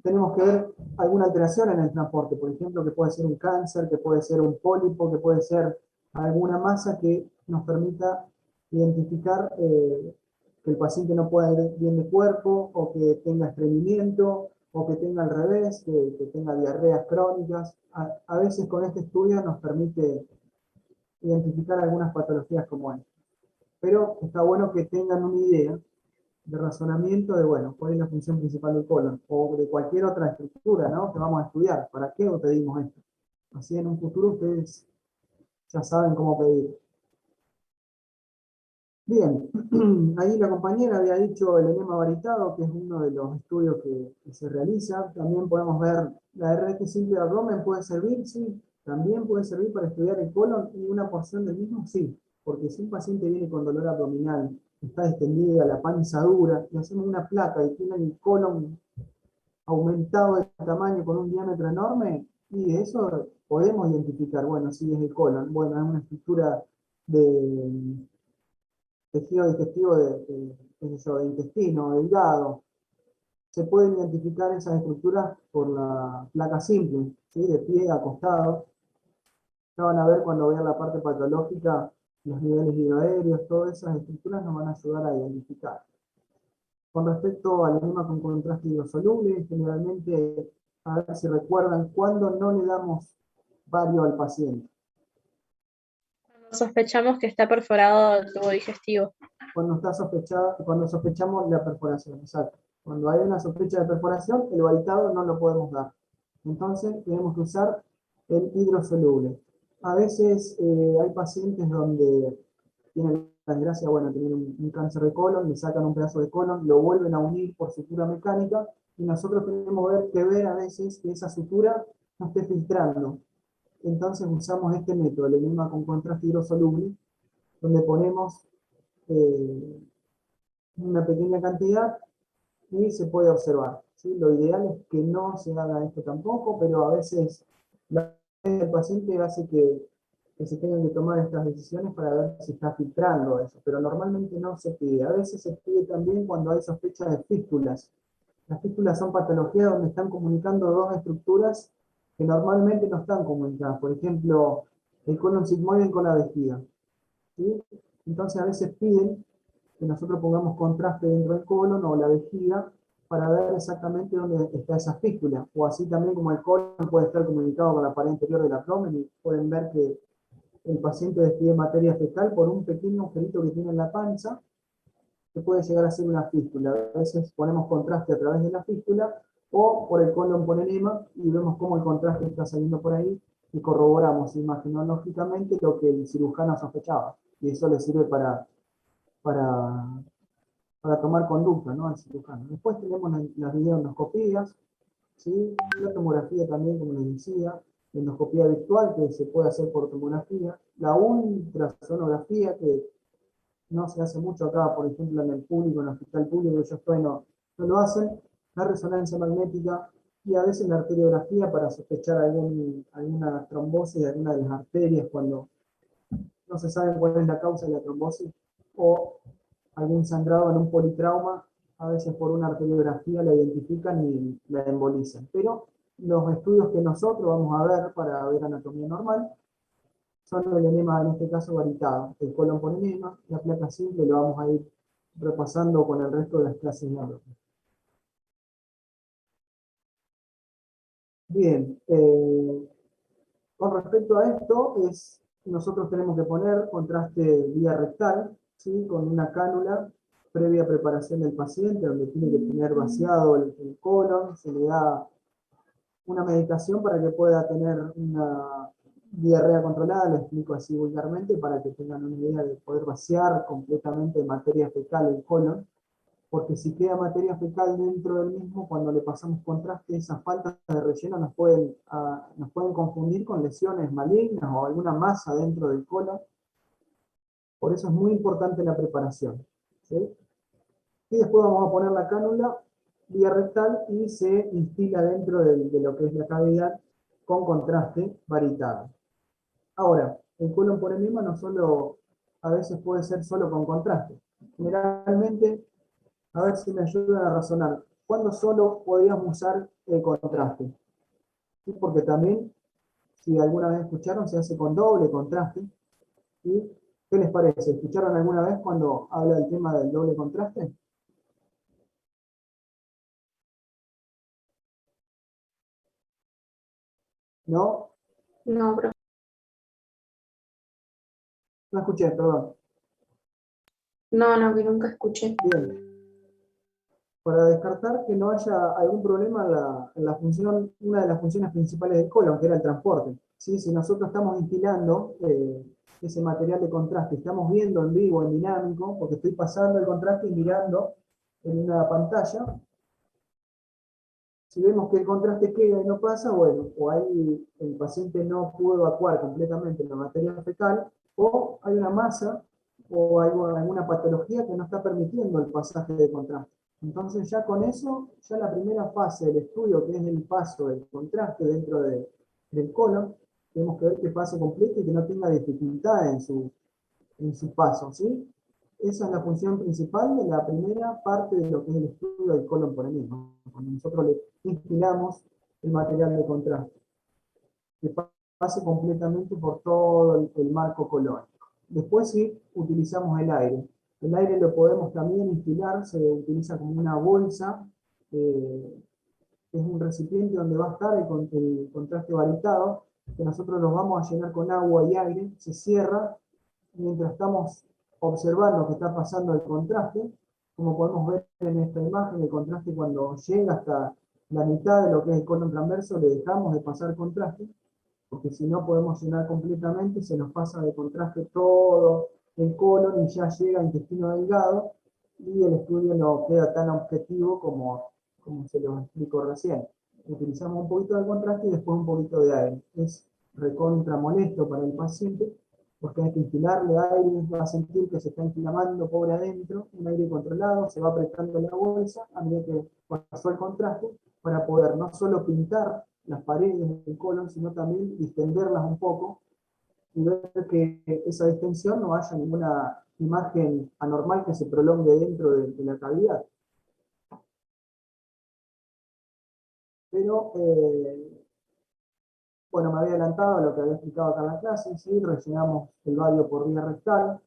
[SPEAKER 1] tenemos que ver alguna alteración en el transporte, por ejemplo, que puede ser un cáncer, que puede ser un pólipo, que puede ser alguna masa que nos permita identificar que el paciente no pueda ir bien de cuerpo, o que tenga estreñimiento, o que tenga al revés, que tenga diarreas crónicas. A veces con este estudio nos permite identificar algunas patologías como esta. Pero está bueno que tengan una idea de razonamiento de, bueno, cuál es la función principal del colon, o de cualquier otra estructura, ¿no?, que vamos a estudiar. ¿Para qué pedimos esto? Así en un futuro ustedes ya saben cómo pedir. Bien, ahí la compañera había dicho el enema varitado, que es uno de los estudios que se realiza. También podemos ver la RT simple de abdomen, ¿puede servir? Sí, también puede servir para estudiar el colon, y una porción del mismo, sí, porque si un paciente viene con dolor abdominal, está distendida, la panza dura, y hacemos una placa y tiene el colon aumentado de tamaño con un diámetro enorme, y eso podemos identificar, bueno, sí es el colon, bueno, es una estructura de tejido digestivo de intestino, de hígado. Se pueden identificar esas estructuras por la placa simple, ¿sí?, de pie, acostado. Ya van a ver cuando vean la parte patológica, los niveles hidroaéreos, todas esas estructuras nos van a ayudar a identificar. Con respecto al enema con contraste hidrosoluble, generalmente, a ver si recuerdan, cuando no le damos bario al paciente.
[SPEAKER 2] Sospechamos que está perforado el tubo digestivo.
[SPEAKER 1] Cuando sospechamos la perforación, exacto. Cuando hay una sospecha de perforación, el varitado no lo podemos dar. Entonces tenemos que usar el hidrosoluble. A veces hay pacientes donde tienen la desgracia, bueno, tener un cáncer de colon, le sacan un pedazo de colon, lo vuelven a unir por sutura mecánica, y nosotros tenemos que ver a veces que esa sutura no esté filtrando. Entonces usamos este método, el enema con contraste hidrosoluble, donde ponemos una pequeña cantidad y se puede observar, ¿sí? Lo ideal es que no se haga esto tampoco, pero a veces el paciente hace que se tengan que tomar estas decisiones para ver si está filtrando eso, pero normalmente no se pide. A veces se pide también cuando hay sospecha de fístulas. Las fístulas son patologías donde están comunicando dos estructuras que normalmente no están comunicadas. Por ejemplo, el colon sigmoide con la vejiga, ¿sí? Entonces a veces piden que nosotros pongamos contraste dentro del colon o la vejiga para ver exactamente dónde está esa fístula. O así también como el colon puede estar comunicado con la pared interior del abdomen, y pueden ver que el paciente despide materia fecal por un pequeño agujerito que tiene en la panza, que puede llegar a ser una fístula. A veces ponemos contraste a través de la fístula, o por el colon por enema, y vemos cómo el contraste está saliendo por ahí, y corroboramos imagenológicamente lo que el cirujano sospechaba. Y eso le sirve para tomar conducta, ¿no?, al cirujano. Después tenemos las videoendoscopías, ¿sí?, la tomografía también, como les decía, la endoscopía virtual que se puede hacer por tomografía, la ultrasonografía que no se hace mucho acá, por ejemplo en el público, en el hospital público que yo estoy, no lo hacen, la resonancia magnética, y a veces la arteriografía para sospechar alguna trombosis de alguna de las arterias cuando no se sabe cuál es la causa de la trombosis, o algún sangrado en un politrauma. A veces por una arteriografía la identifican y la embolizan. Pero los estudios que nosotros vamos a ver para ver anatomía normal son el enema, en este caso varitado, el colon por enema, la placa simple, lo vamos a ir repasando con el resto de las clases de ahora. Bien, con respecto a esto, nosotros tenemos que poner contraste vía rectal, ¿sí?, con una cánula previa preparación del paciente, donde tiene que tener vaciado el colon. Se le da una medicación para que pueda tener diarrea controlada, lo explico así vulgarmente para que tengan una idea de poder vaciar completamente de materia fecal el colon, porque si queda materia fecal dentro del mismo, cuando le pasamos contraste, esas faltas de relleno nos pueden confundir con lesiones malignas o alguna masa dentro del colon. Por eso es muy importante la preparación, ¿sí? Y después vamos a poner la cánula vía rectal y se instila dentro de lo que es la cavidad con contraste varitado. Ahora, el colon por enema no solo, a veces puede ser solo con contraste. Generalmente, a ver si me ayudan a razonar, ¿cuándo solo podríamos usar el contraste? ¿Sí? Porque también, si alguna vez escucharon, se hace con doble contraste. ¿Sí? ¿Qué les parece? ¿Escucharon alguna vez cuando habla del tema del doble contraste? ¿No?
[SPEAKER 2] No, profe.
[SPEAKER 1] No escuché, perdón.
[SPEAKER 2] No, que nunca escuché.
[SPEAKER 1] Bien. Para descartar que no haya algún problema en la función, una de las funciones principales del colon, que era el transporte. ¿Sí? Si nosotros estamos instilando ese material de contraste, estamos viendo en vivo, en dinámico, porque estoy pasando el contraste y mirando en una pantalla, si vemos que el contraste queda y no pasa, bueno, o ahí el paciente no pudo evacuar completamente la materia fecal, o hay una masa o hay alguna patología que no está permitiendo el pasaje de contraste. Entonces ya con eso, ya la primera fase del estudio, que es el paso del contraste dentro del colon, tenemos que ver que pase completo y que no tenga dificultad en su paso, ¿sí? Esa es la función principal de la primera parte de lo que es el estudio del colon por enema, cuando nosotros le instilamos el material de contraste, que pase completamente por todo el marco colónico. Después sí utilizamos el aire. El aire lo podemos también instilar, se utiliza como una bolsa, es un recipiente donde va a estar el contraste varitado, que nosotros los vamos a llenar con agua y aire, se cierra, mientras estamos observando que está pasando el contraste, como podemos ver en esta imagen, el contraste cuando llega hasta la mitad de lo que es el colon transverso, le dejamos de pasar contraste, porque si no podemos llenar completamente, se nos pasa de contraste todo el colon y ya llega al intestino delgado, y el estudio no queda tan objetivo como se lo explico recién. Utilizamos un poquito de contraste y después un poquito de aire. Es recontra molesto para el paciente, porque hay que instilarle aire, va a sentir que se está inflamando por adentro, un aire controlado, se va apretando la bolsa a medida que pasó el contraste, para poder no solo pintar las paredes del colon, sino también distenderlas un poco y ver que esa distensión no haya ninguna imagen anormal que se prolongue dentro de la cavidad. Pero, bueno, me había adelantado a lo que había explicado acá en la clase, ¿sí? Rellenamos el bario por vía rectal,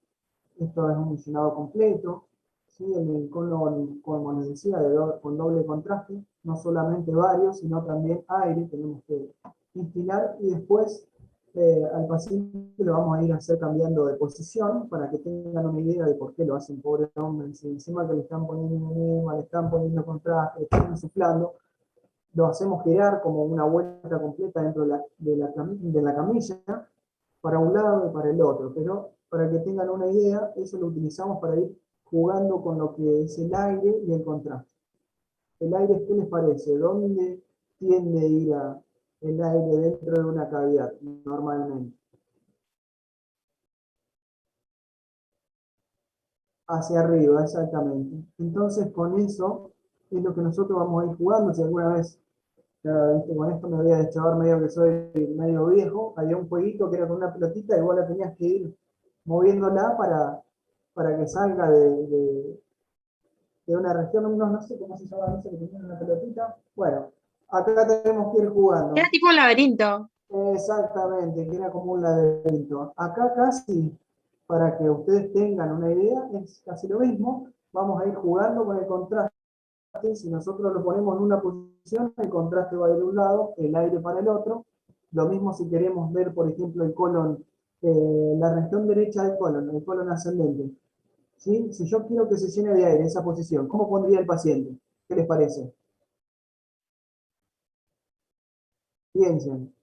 [SPEAKER 1] esto es un llenado completo, ¿sí? El colon, como les decía, con doble contraste, no solamente bario, sino también aire, tenemos que instilar y después al paciente lo vamos a ir a hacer cambiando de posición para que tengan una idea de por qué lo hacen, pobre hombre, si encima que le están poniendo enema, le están poniendo contraste, le están insuflando, lo hacemos girar como una vuelta completa dentro de la camilla, para un lado y para el otro, pero para que tengan una idea, eso lo utilizamos para ir jugando con lo que es el aire y el contraste. ¿El aire qué les parece? ¿Dónde tiende a ir el aire dentro de una cavidad normalmente? Hacia arriba, exactamente. Entonces con eso es lo que nosotros vamos a ir jugando. Si alguna vez, con esto me voy a deschavar medio que soy medio viejo, había un jueguito que era con una pelotita y vos la tenías que ir moviéndola para que salga de una región, no sé cómo se llama eso, que tenía una pelotita. Bueno, acá tenemos que ir jugando.
[SPEAKER 2] Era tipo un laberinto.
[SPEAKER 1] Exactamente, que era como un laberinto. Acá casi, para que ustedes tengan una idea, es casi lo mismo. Vamos a ir jugando con el contraste. Si nosotros lo ponemos en una posición, el contraste va a ir de un lado, el aire para el otro. Lo mismo si queremos ver, por ejemplo, el colon, la región derecha del colon, el colon ascendente. ¿Sí? Si yo quiero que se llene de aire esa posición, ¿cómo pondría el paciente? ¿Qué les parece? Piensen.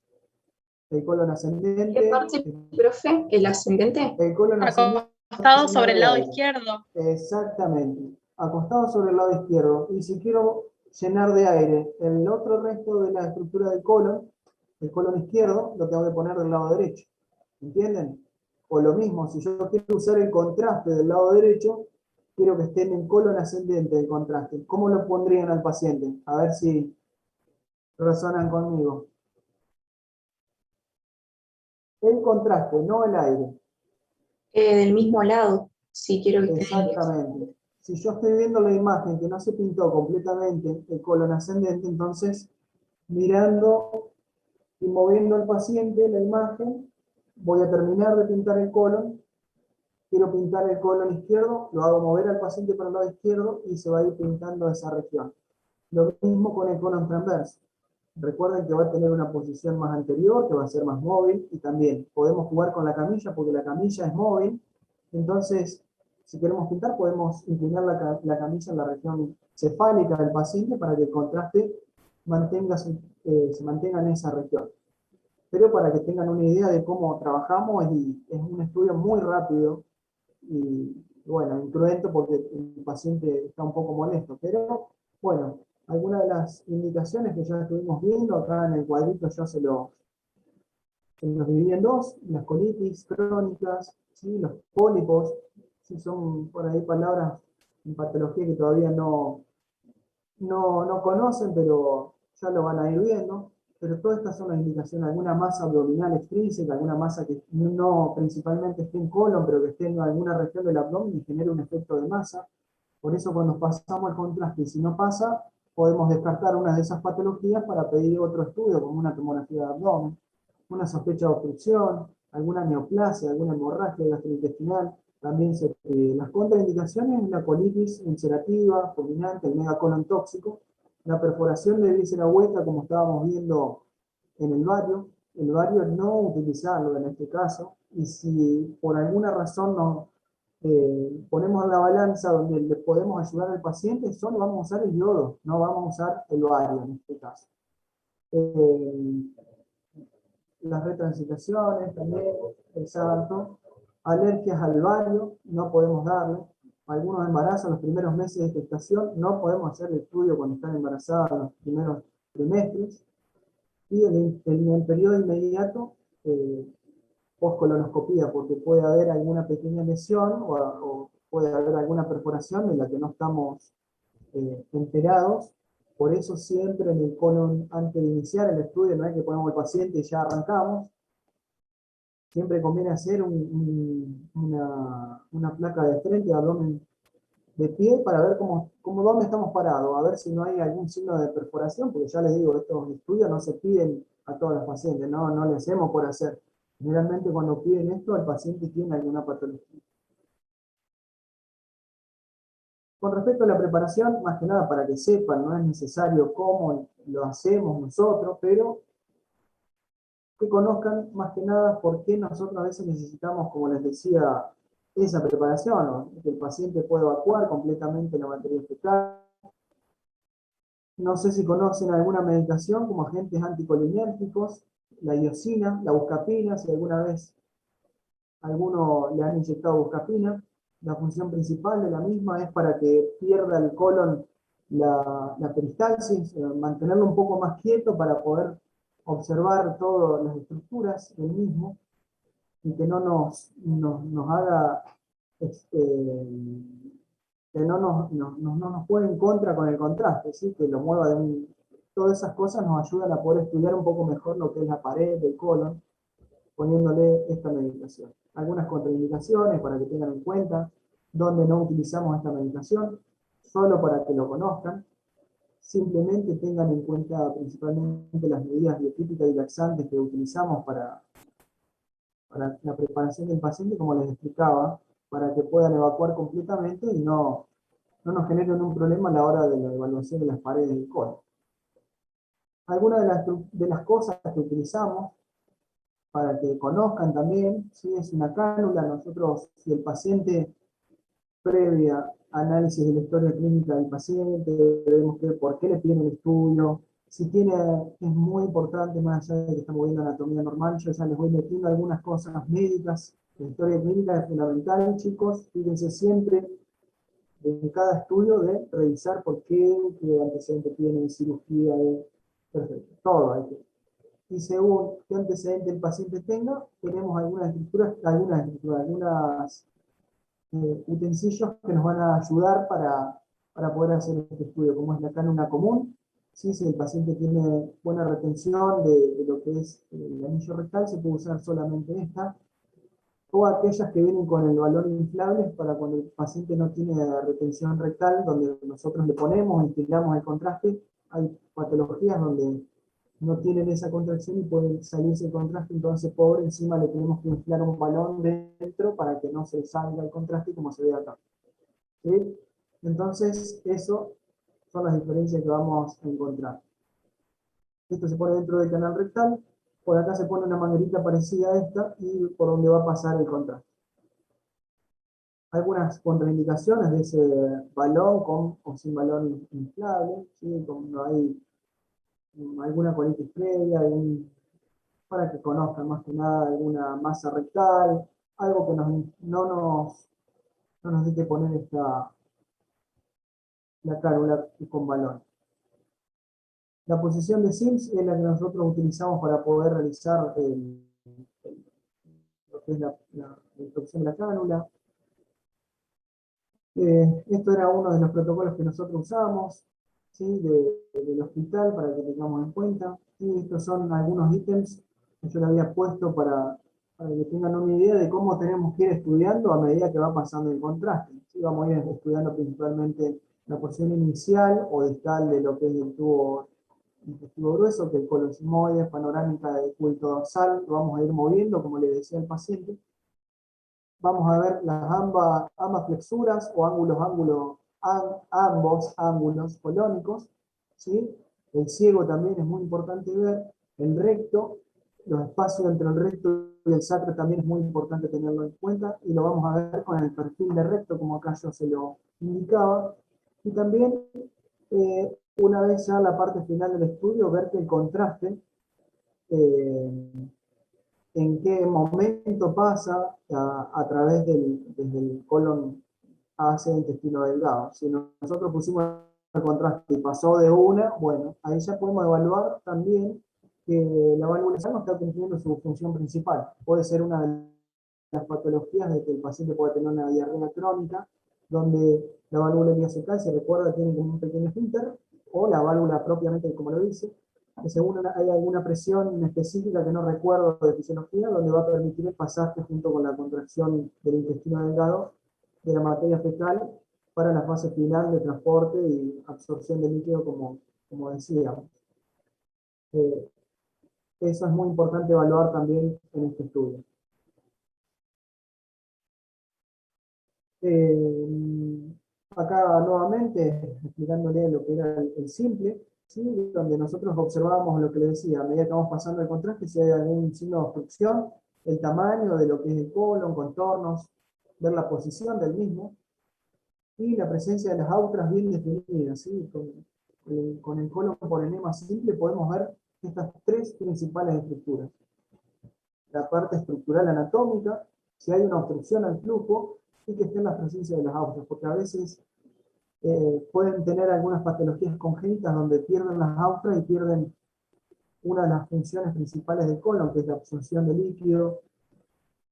[SPEAKER 1] El colon
[SPEAKER 7] ¿Qué
[SPEAKER 1] ascendente,
[SPEAKER 7] parte, profe? ¿El ascendente?
[SPEAKER 1] el colon ascendente
[SPEAKER 2] Acostado
[SPEAKER 1] es
[SPEAKER 2] sobre el lado
[SPEAKER 1] aire.
[SPEAKER 2] izquierdo.
[SPEAKER 1] Exactamente, acostado sobre el lado izquierdo. Y si quiero llenar de aire el otro resto de la estructura del colon, el colon izquierdo, lo tengo que poner del lado derecho. ¿Entienden? O lo mismo, si yo quiero usar el contraste del lado derecho, quiero que esté en el colon ascendente el contraste. ¿Cómo lo pondrían al paciente? A ver si razonan conmigo. El contraste, no el aire.
[SPEAKER 7] Del mismo lado, si quiero que esté en el...
[SPEAKER 1] Exactamente. Si yo estoy viendo la imagen que no se pintó completamente el colon ascendente, entonces mirando y moviendo al paciente la imagen, voy a terminar de pintar el colon. Quiero pintar el colon izquierdo, lo hago mover al paciente para el lado izquierdo y se va a ir pintando esa región. Lo mismo con el colon transverso. Recuerden que va a tener una posición más anterior, que va a ser más móvil, y también podemos jugar con la camilla, porque la camilla es móvil. Entonces, si queremos pintar, podemos inclinar la camilla en la región cefálica del paciente para que el contraste se mantenga en esa región. Pero para que tengan una idea de cómo trabajamos, es un estudio muy rápido y, bueno, incruento porque el paciente está un poco molesto. Pero, bueno, algunas de las indicaciones que ya estuvimos viendo, acá en el cuadrito ya se los dividí en dos: las colitis crónicas, ¿sí? Los pólipos, ¿sí? Son por ahí palabras en patología que todavía no conocen, pero ya lo van a ir viendo. Pero todas estas son las indicaciones: alguna masa abdominal extrínseca, alguna masa que no principalmente esté en colon, pero que esté en alguna región del abdomen y genere un efecto de masa. Por eso cuando pasamos el contraste, y si no pasa, podemos descartar una de esas patologías para pedir otro estudio, como una tomografía de abdomen, una sospecha de obstrucción, alguna neoplasia, alguna hemorragia gastrointestinal. También se pide. Las contraindicaciones: la colitis ulcerativa, fulminante, el megacolon tóxico, la perforación de víscera hueca, como estábamos viendo en el vario no utilizarlo en este caso, y si por alguna razón ponemos en la balanza donde le podemos ayudar al paciente, solo vamos a usar el yodo, no vamos a usar el vario en este caso. Las retransitaciones también, exacto. Alergias al vario, no podemos darle. Algunos embarazos, los primeros meses de gestación, no podemos hacer el estudio cuando están embarazadas en los primeros trimestres. Y en el periodo inmediato, poscolonoscopía, porque puede haber alguna pequeña lesión o puede haber alguna perforación de la que no estamos enterados. Por eso siempre en el colon, antes de iniciar el estudio, no es que ponemos al paciente y ya arrancamos. Siempre conviene hacer una placa de frente, de abdomen de pie, para ver dónde estamos parados, a ver si no hay algún signo de perforación, porque ya les digo, estos estudios no se piden a todos los pacientes, no le hacemos por hacer. Generalmente cuando piden esto, el paciente tiene alguna patología. Con respecto a la preparación, más que nada para que sepan, no es necesario cómo lo hacemos nosotros, pero que conozcan más que nada por qué nosotros a veces necesitamos, como les decía, esa preparación, ¿no? Que el paciente pueda evacuar completamente la materia fecal. No sé si conocen alguna medicación como agentes anticolinérgicos, la iosina, la buscapina, si alguna vez a alguno le han inyectado buscapina. La función principal de la misma es para que pierda el colon la peristalsis, mantenerlo un poco más quieto para poder observar todas las estructuras del mismo y que no nos haga, que no nos juegue en contra con el contraste, ¿sí? Que lo mueva todas esas cosas nos ayudan a poder estudiar un poco mejor lo que es la pared del colon, poniéndole esta medicación. Algunas contraindicaciones para que tengan en cuenta, donde no utilizamos esta medicación, solo para que lo conozcan. Simplemente tengan en cuenta principalmente las medidas dietéticas y laxantes que utilizamos para la preparación del paciente, como les explicaba, para que puedan evacuar completamente y no nos generen un problema a la hora de la evaluación de las paredes del colon. Algunas de las cosas que utilizamos, para que conozcan también, ¿sí? Es una cánula. Nosotros, si el paciente, previa análisis de la historia clínica del paciente, vemos por qué le piden el estudio, Si tiene, es muy importante, más allá de que estamos viendo anatomía normal, yo ya les voy metiendo algunas cosas médicas. La historia clínica es fundamental, chicos. Fíjense siempre en cada estudio de revisar por qué antecedente tiene, cirugía, perfecto, todo hay que. Y según qué antecedente el paciente tenga, tenemos algunos utensilios que nos van a ayudar para poder hacer este estudio, como es la cánula común. ¿Sí? Si el paciente tiene buena retención de lo que es el anillo rectal, se puede usar solamente esta. O aquellas que vienen con el balón inflable para cuando el paciente no tiene retención rectal, donde nosotros le ponemos, integramos el contraste. Hay patologías donde no tienen esa contracción y pueden salirse el contraste, entonces pobre, encima le tenemos que inflar un balón dentro para que no se salga el contraste como se ve acá. ¿Sí? Entonces, eso son las diferencias que vamos a encontrar. Esto se pone dentro del canal rectal, por acá se pone una manguerita parecida a esta y por donde va a pasar el contraste. Algunas contraindicaciones de ese balón con o sin balón inflable, ¿sí? Cuando hay alguna colitis previa, para que conozcan más que nada alguna masa rectal, algo que no nos dé que poner la cánula con balón. La posición de Sims es la que nosotros utilizamos para poder realizar lo que es la introducción de la cánula. Esto era uno de los protocolos que nosotros usamos, ¿sí? del hospital, para que tengamos en cuenta. Y estos son algunos ítems que yo le había puesto para que tengan una idea de cómo tenemos que ir estudiando a medida que va pasando el contraste. ¿Sí? Vamos a ir estudiando principalmente la porción inicial o distal de lo que es el tubo intestino grueso, que el colon sigmoide, panorámica del culto dorsal, lo vamos a ir moviendo, como le decía al paciente. Vamos a ver las ambas flexuras o ambos ángulos colónicos, ¿sí? El ciego también es muy importante ver, el recto, los espacios entre el recto y el sacro también es muy importante tenerlo en cuenta, y lo vamos a ver con el perfil de recto, como acá yo se lo indicaba, y también una vez ya la parte final del estudio, ver que el contraste en qué momento pasa a través desde el colon hacia el intestino delgado. Si nosotros pusimos el contraste y pasó de una, bueno, ahí ya podemos evaluar también que la válvula no está cumpliendo su función principal. Puede ser una de las patologías de que el paciente puede tener una diarrea crónica, donde la válvula ilíaca, si recuerda, tiene como un pequeño esfínter, o la válvula propiamente, como lo dice, que según hay alguna presión específica que no recuerdo de fisiología, donde va a permitir el pasaje junto con la contracción del intestino delgado de la materia fecal para la fase final de transporte y absorción de líquido, como decíamos. Eso es muy importante evaluar también en este estudio. Acá nuevamente explicándole lo que era el simple, ¿sí? Donde nosotros observamos lo que le decía, a medida que vamos pasando el contraste, si hay algún signo de obstrucción, el tamaño de lo que es el colon, contornos, ver la posición del mismo, y la presencia de las autras bien definidas. ¿Sí? Con el colon por enema simple podemos ver estas tres principales estructuras. La parte estructural anatómica, si hay una obstrucción al flujo, y que esté en la presencia de las autras, porque a veces pueden tener algunas patologías congénitas donde pierden las autras y pierden una de las funciones principales del colon, que es la absorción de líquido,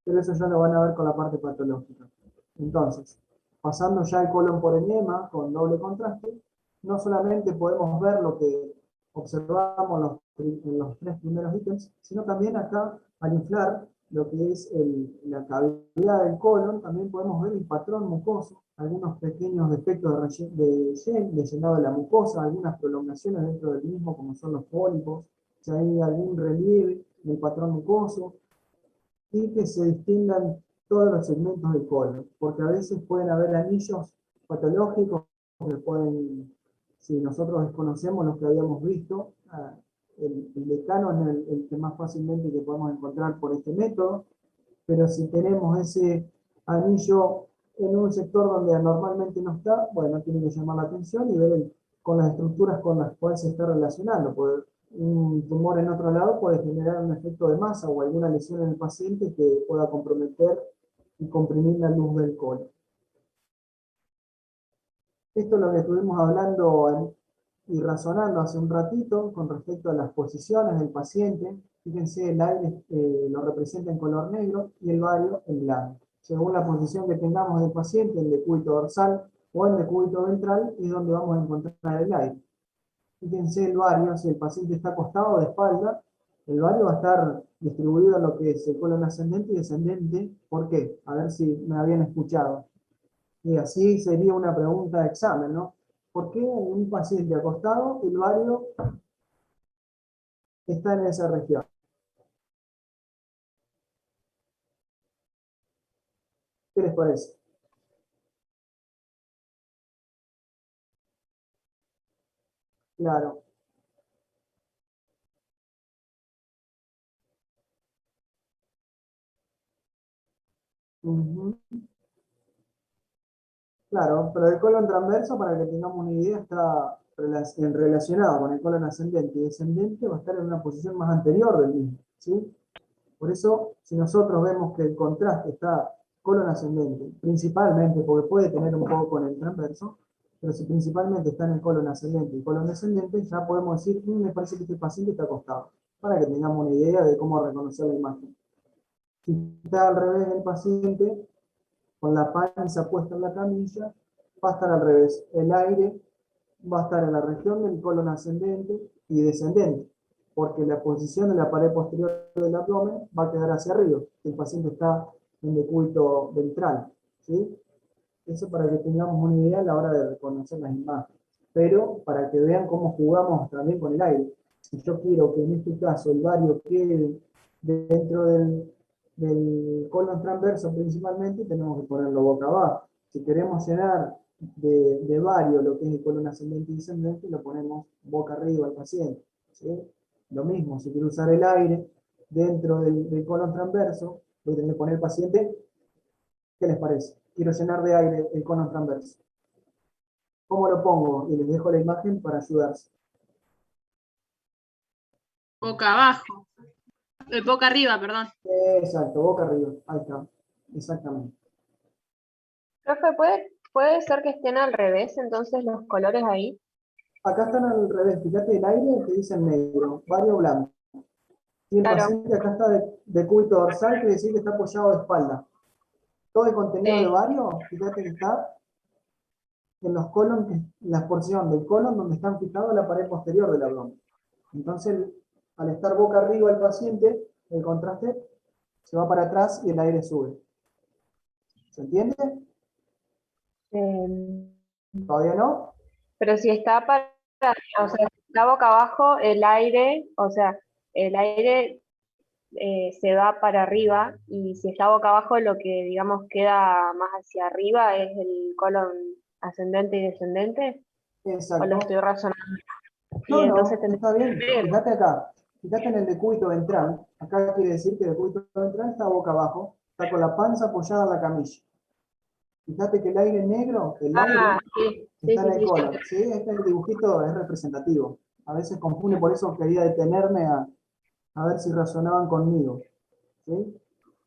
[SPEAKER 1] pero eso ya lo van a ver con la parte patológica. Entonces, pasando ya el colon por enema con doble contraste, no solamente podemos ver lo que observamos en los tres primeros ítems, sino también acá, al inflar lo que es la cavidad del colon, también podemos ver el patrón mucoso, algunos pequeños defectos de llenado de la mucosa, algunas prolongaciones dentro del mismo, como son los pólipos, si hay algún relieve en el patrón mucoso, y que se distingan todos los segmentos del colon, porque a veces pueden haber anillos patológicos que pueden, si nosotros desconocemos los que habíamos visto, el decano es el que más fácilmente que podemos encontrar por este método, pero si tenemos ese anillo en un sector donde normalmente no está, bueno, tiene que llamar la atención y ver con las estructuras con las cuales se está relacionando. Un tumor en otro lado puede generar un efecto de masa o alguna lesión en el paciente que pueda comprometer y comprimir la luz del colon. Esto es lo que estuvimos hablando y razonando hace un ratito con respecto a las posiciones del paciente. Fíjense, el aire lo representa en color negro y el bario en blanco. Según la posición que tengamos del paciente, en decúbito dorsal o en decúbito ventral, es donde vamos a encontrar el aire. Fíjense el bario, si el paciente está acostado de espalda, el bario va a estar distribuido en lo que es el colon ascendente y descendente. ¿Por qué? A ver si me habían escuchado. Y así sería una pregunta de examen, ¿no? ¿Por qué en un paciente acostado el bario está en esa región? ¿Qué les parece? Claro. Ujú. Claro, pero el colon transverso, para que tengamos una idea, está relacionado con el colon ascendente y descendente, va a estar en una posición más anterior del mismo, ¿sí? Por eso, si nosotros vemos que el contraste está colon ascendente, principalmente, porque puede tener un poco con el transverso, pero si principalmente está en el colon ascendente y colon descendente, ya podemos decir, me parece que este paciente está acostado, para que tengamos una idea de cómo reconocer la imagen. Si está al revés del paciente, con la panza puesta en la camilla, va a estar al revés. El aire va a estar en la región del colon ascendente y descendente, porque la posición de la pared posterior del abdomen va a quedar hacia arriba. El paciente está en decúbito ventral, ¿sí? Eso para que tengamos una idea a la hora de reconocer las imágenes. Pero para que vean cómo jugamos también con el aire. Si yo quiero que en este caso el bario quede dentro del colon transverso principalmente, tenemos que ponerlo boca abajo. Si queremos llenar de bario lo que es el colon ascendente y descendente, lo ponemos boca arriba al paciente, ¿sí? Lo mismo, si quiero usar el aire dentro del colon transverso, voy a tener que poner el paciente. ¿Qué les parece? Quiero llenar de aire el colon transverso. ¿Cómo lo pongo? Y les dejo la imagen para ayudarse.
[SPEAKER 2] Boca abajo. Boca arriba, perdón.
[SPEAKER 1] Exacto, boca arriba. Ahí está. Exactamente.
[SPEAKER 6] Profe, ¿puede ser que estén al revés entonces los colores ahí?
[SPEAKER 1] Acá están al revés. Fíjate el aire que dice en negro, bario blanco. Y el
[SPEAKER 6] Claro.
[SPEAKER 1] paciente acá está de cúbito dorsal, quiere decir que está apoyado de espalda. Todo el contenido
[SPEAKER 6] Sí.
[SPEAKER 1] de bario, fíjate que está en los colon, en la porción del colon donde están fijados la pared posterior del abdomen. Entonces, al estar boca arriba el paciente, el contraste se va para atrás y el aire sube. ¿Se entiende? ¿Todavía no?
[SPEAKER 6] Pero si está o sea, si está boca abajo, el aire, o sea, el aire se va para arriba, y si está boca abajo, lo que digamos queda más hacia arriba es el colon ascendente y descendente, o lo
[SPEAKER 1] Exacto.
[SPEAKER 6] estoy razonando.
[SPEAKER 1] No,
[SPEAKER 6] Y entonces
[SPEAKER 1] no, está bien. Fíjate acá. Fíjate en el decúbito ventral. Acá quiere decir que el decúbito ventral está boca abajo, está con la panza apoyada en la camilla. Fíjate que el aire negro, el aire
[SPEAKER 6] sí,
[SPEAKER 1] está en el
[SPEAKER 6] sí.
[SPEAKER 1] colon. ¿Sí? Este dibujito es representativo. A veces confunde, por eso quería detenerme a ver si razonaban conmigo. ¿Sí?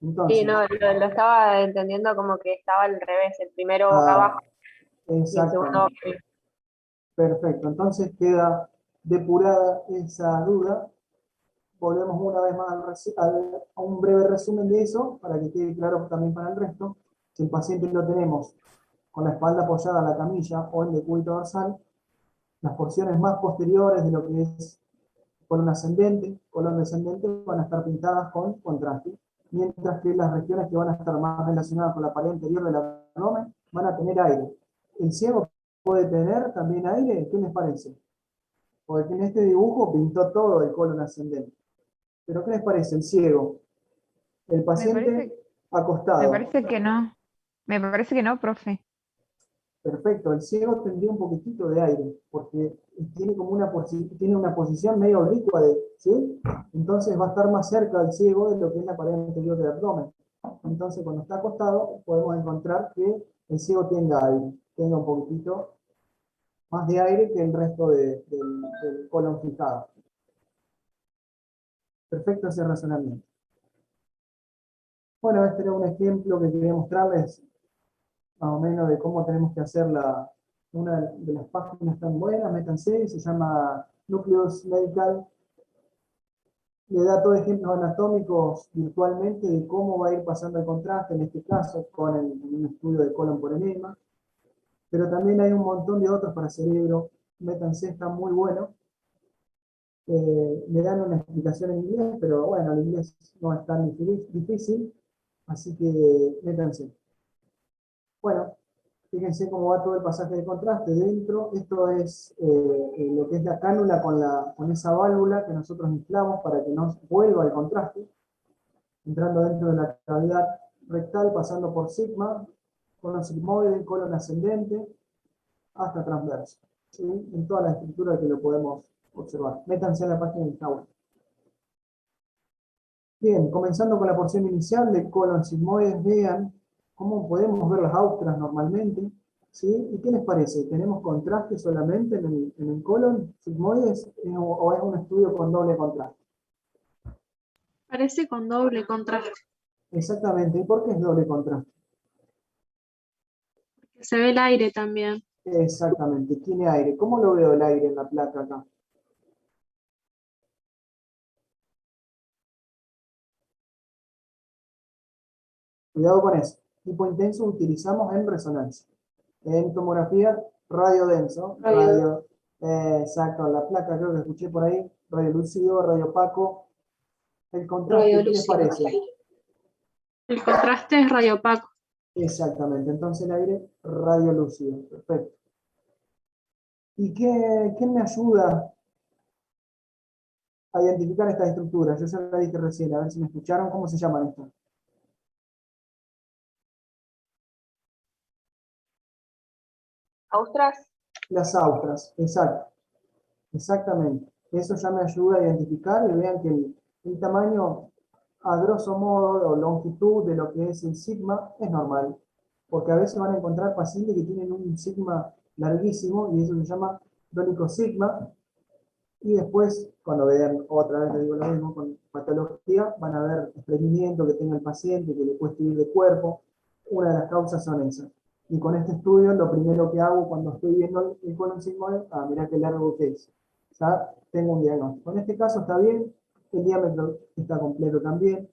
[SPEAKER 1] Entonces,
[SPEAKER 6] Sí, no, lo estaba entendiendo como que estaba al revés, el primero boca abajo y el segundo
[SPEAKER 1] exactamente.
[SPEAKER 6] boca arriba.
[SPEAKER 1] Perfecto. Entonces queda depurada esa duda. Volvemos una vez más a un breve resumen de eso, para que quede claro también para el resto. Si el paciente lo tenemos con la espalda apoyada en la camilla o en decúbito dorsal, las porciones más posteriores de lo que es colon ascendente, colon descendente, van a estar pintadas con contraste, mientras que las regiones que van a estar más relacionadas con la pared anterior del abdomen van a tener aire. ¿El ciego puede tener también aire? ¿Qué les parece? Porque en este dibujo pintó todo el colon ascendente. ¿Pero qué les parece el ciego? El paciente
[SPEAKER 3] Me
[SPEAKER 1] acostado.
[SPEAKER 3] parece que no. Me parece que no, profe.
[SPEAKER 1] Perfecto, el ciego tendría un poquitito de aire, porque tiene como tiene una posición medio oblicua, ¿sí? Entonces va a estar más cerca del ciego de lo que es la pared anterior del abdomen. Entonces cuando está acostado podemos encontrar que el ciego tenga aire, tenga un poquitito más de aire que el resto del colon fijado. Perfecto ese razonamiento. Bueno, este era un ejemplo que quería mostrarles más o menos de cómo tenemos que hacer una de las páginas tan buenas, métanse, se llama Nucleus Medical. Le da todos ejemplos anatómicos virtualmente de cómo va a ir pasando el contraste, en este caso con un estudio de colon por enema. Pero también hay un montón de otros para cerebro. Métanse, está muy bueno. Le dan una explicación en inglés, pero bueno, el inglés no es tan difícil, así que métanse. Bueno, fíjense cómo va todo el pasaje de contraste dentro. Esto es lo que es la cánula con esa válvula que nosotros inflamos para que nos vuelva el contraste, entrando dentro de la cavidad rectal, pasando por sigma, colon sigmoide, colon ascendente, hasta transverso, ¿sí? En toda la estructura que lo podemos observar. Métanse en la página de Tower. Bien, comenzando con la porción inicial del colon sigmoide, vean cómo podemos ver las austras normalmente, ¿sí? ¿Y qué les parece? ¿Tenemos contraste solamente en el colon sigmoides o es un estudio con doble contraste?
[SPEAKER 2] Parece con doble contraste.
[SPEAKER 1] Exactamente. ¿Y por qué es doble contraste?
[SPEAKER 2] Se ve el aire también.
[SPEAKER 1] Exactamente. Tiene aire. ¿Cómo lo veo el aire en la placa acá? Cuidado con eso. Tipo intenso utilizamos en resonancia. En tomografía, radio denso. Exacto, la placa creo que escuché por ahí. Radio lúcido, radio opaco. El contraste, ¿qué les parece?
[SPEAKER 2] El contraste es radiopaco.
[SPEAKER 1] Exactamente, entonces el aire radiolúcido, perfecto. ¿Y qué me ayuda a identificar estas estructuras? Yo ya la dije recién, a ver si me escucharon, ¿cómo se llaman estas?
[SPEAKER 6] ¿Austras?
[SPEAKER 1] Las austras, exacto, exactamente. Eso ya me ayuda a identificar y vean que el tamaño, a grosso modo, o longitud de lo que es el sigma, es normal. Porque a veces van a encontrar pacientes que tienen un sigma larguísimo y eso se llama dólico sigma. Y después, cuando vean, otra vez les digo lo mismo, con patología, van a ver estreñimiento que tenga el paciente, que le cueste ir de cuerpo. Una de las causas son esas. Y con este estudio, lo primero que hago cuando estoy viendo el colon sigmoide, mirá qué largo que es. Ya tengo un diagnóstico. En este caso está bien, el diámetro está completo también,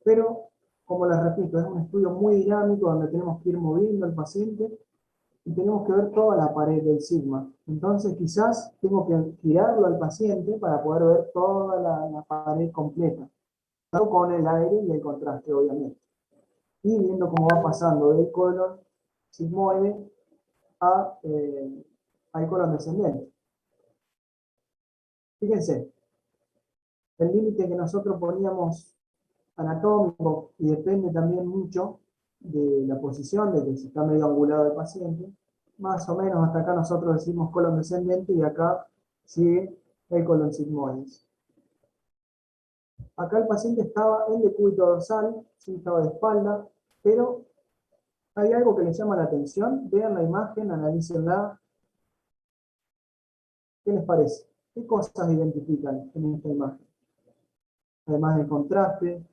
[SPEAKER 1] pero, como les repito, es un estudio muy dinámico donde tenemos que ir moviendo al paciente y tenemos que ver toda la pared del sigma. Entonces quizás tengo que girarlo al paciente para poder ver toda la pared completa, con el aire y el contraste, obviamente. Y viendo cómo va pasando del colon sigmoide al colon descendente. Fíjense, el límite que nosotros poníamos anatómico, y depende también mucho de la posición, de que si está medio angulado el paciente, más o menos hasta acá nosotros decimos colon descendente y acá sigue el colon sigmoides. Acá el paciente estaba en decúbito dorsal, sí, estaba de espalda, pero hay algo que les llama la atención. Vean la imagen, analícenla. ¿Qué les parece? ¿Qué cosas identifican en esta imagen? Además del contraste,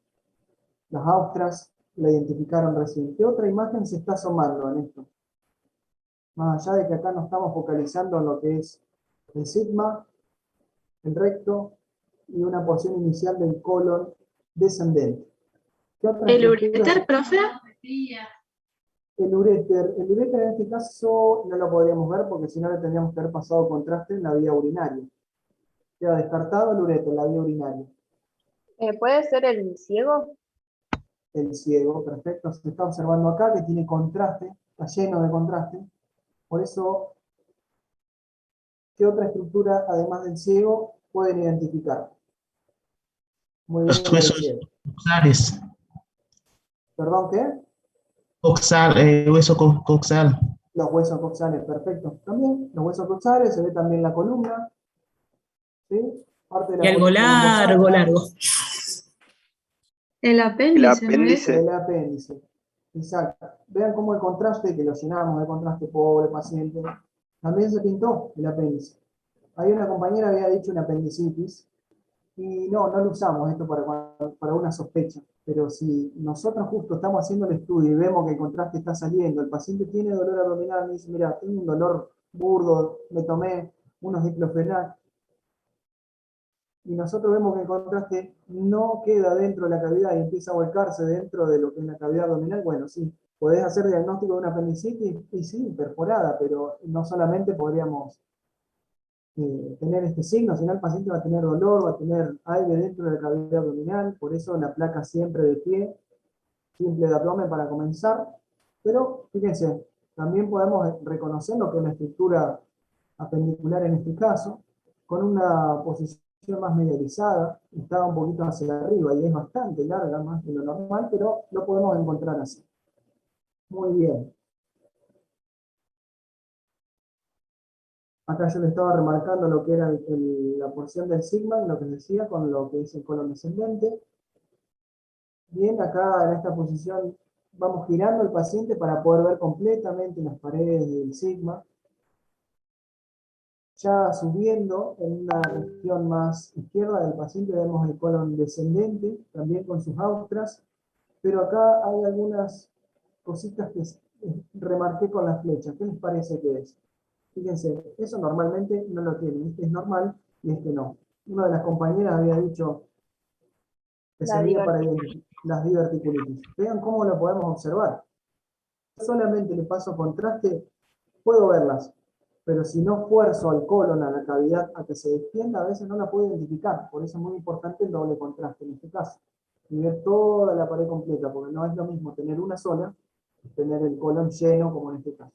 [SPEAKER 1] las austras la identificaron recién. ¿Qué otra imagen se está asomando en esto? Más allá de que acá no estamos focalizando en lo que es el sigma, el recto y una porción inicial del colon descendente. ¿Qué otra
[SPEAKER 2] ¿El
[SPEAKER 1] estructura
[SPEAKER 2] uréter, profe?
[SPEAKER 1] El uréter en este caso no lo podríamos ver porque si no le tendríamos que haber pasado contraste en la vía urinaria. Queda descartado el uréter, la vía urinaria.
[SPEAKER 6] ¿Puede ser el ciego?
[SPEAKER 1] El ciego, perfecto, se está observando acá que tiene contraste, está lleno de contraste. Por eso, ¿qué otra estructura, además del ciego, pueden identificar? Muy bien,
[SPEAKER 8] Los huesos coxales.
[SPEAKER 1] ¿Perdón, qué?
[SPEAKER 8] Coxal, hueso coxal.
[SPEAKER 1] Los huesos coxales, perfecto. También, los huesos coxales, se ve también la columna. ¿Sí? Parte de la
[SPEAKER 9] Y algo
[SPEAKER 1] columna
[SPEAKER 9] largo,
[SPEAKER 1] lumbosa.
[SPEAKER 9] largo.
[SPEAKER 5] El apéndice, ¿no es?
[SPEAKER 1] El apéndice. Exacto. Vean cómo el contraste, que lo llenamos de contraste, pobre paciente, También se pintó el apéndice. Ahí una compañera había dicho una apendicitis, y no lo usamos esto para una sospecha. Pero si nosotros justo estamos haciendo el estudio y vemos que el contraste está saliendo, el paciente tiene dolor abdominal, me dice, mira, tengo un dolor burdo, me tomé unos diclofenac, y nosotros vemos que el contraste no queda dentro de la cavidad y empieza a volcarse dentro de lo que es la cavidad abdominal, bueno, sí, podés hacer diagnóstico de una apendicitis, y sí, perforada, pero no solamente podríamos tener este signo, sino el paciente va a tener dolor, va a tener aire dentro de la cavidad abdominal, por eso la placa siempre de pie, simple de abdomen para comenzar, pero fíjense, también podemos reconocer lo que es la estructura apendicular en este caso, con una posición más medializada, está un poquito hacia arriba y es bastante larga, más de lo normal, pero lo podemos encontrar así. Muy bien. Acá yo le estaba remarcando lo que era la porción del sigma, lo que decía con lo que es el colon descendente. Bien, acá en esta posición vamos girando el paciente para poder ver completamente las paredes del sigma. Ya subiendo en una región más izquierda del paciente vemos el colon descendente, también con sus austras, pero acá hay algunas cositas que remarqué con la flecha. ¿Qué les parece que es? Fíjense, eso normalmente no lo tiene, este es normal y este no. Una de las compañeras había dicho que
[SPEAKER 6] La
[SPEAKER 1] servía para
[SPEAKER 6] diverticulitis.
[SPEAKER 1] las diverticulitis. Vean cómo lo podemos observar. Solamente le paso contraste, puedo verlas, pero si no fuerzo al colon, a la cavidad, a que se extienda, a veces no la puedo identificar. Por eso es muy importante el doble contraste en este caso. Y ver toda la pared completa, porque no es lo mismo tener una sola que tener el colon lleno, como en este caso.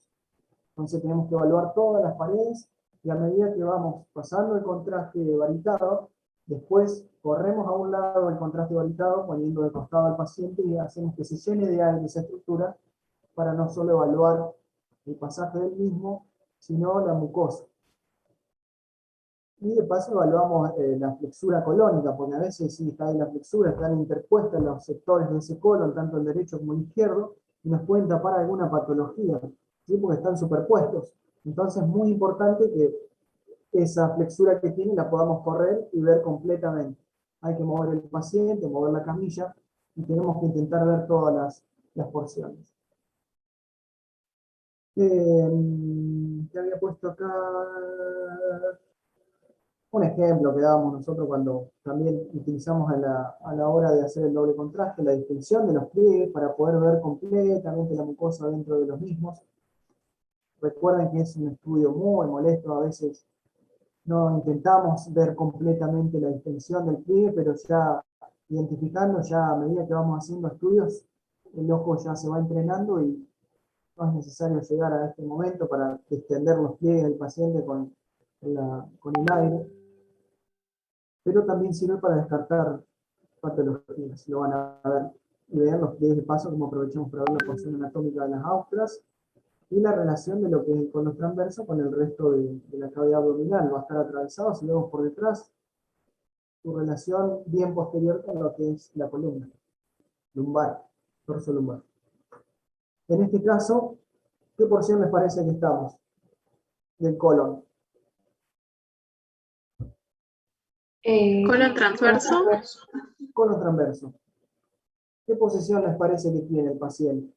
[SPEAKER 1] Entonces tenemos que evaluar todas las paredes y a medida que vamos pasando el contraste varitado, después corremos a un lado el contraste varitado, poniendo de costado al paciente y hacemos que se llene de aire esa estructura para no solo evaluar el pasaje del mismo, sino la mucosa. Y de paso evaluamos la flexura colónica, porque a veces si está ahí la flexura, están interpuestas los sectores de ese colon, tanto el derecho como el izquierdo, y nos pueden tapar alguna patología, ¿sí? Porque están superpuestos. Entonces es muy importante que esa flexura que tiene la podamos correr y ver completamente. Hay que mover el paciente, mover la camilla, y tenemos que intentar ver todas las porciones. ¿Qué había puesto acá? Un ejemplo que dábamos nosotros cuando también utilizamos a la hora de hacer el doble contraste, la distinción de los pliegues para poder ver completamente la mucosa dentro de los mismos. Recuerden que es un estudio muy molesto, a veces no intentamos ver completamente la distensión del pliegue, pero ya identificando, ya a medida que vamos haciendo estudios, el ojo ya se va entrenando y no es necesario llegar a este momento para extender los pliegues del paciente con el aire, pero también sirve para descartar patologías. Lo van a ver y vean los pliegues de paso, como aprovechamos para ver la porción anatómica de las austras y la relación de lo que es el colon transverso con el resto de la cavidad abdominal. Va a estar atravesado, si vemos por detrás, su relación bien posterior con lo que es la columna lumbar, torso lumbar. En este caso, ¿qué porción les parece que estamos del colon?
[SPEAKER 2] Colon transverso.
[SPEAKER 1] Colon transverso. ¿Qué posición les parece que tiene el paciente?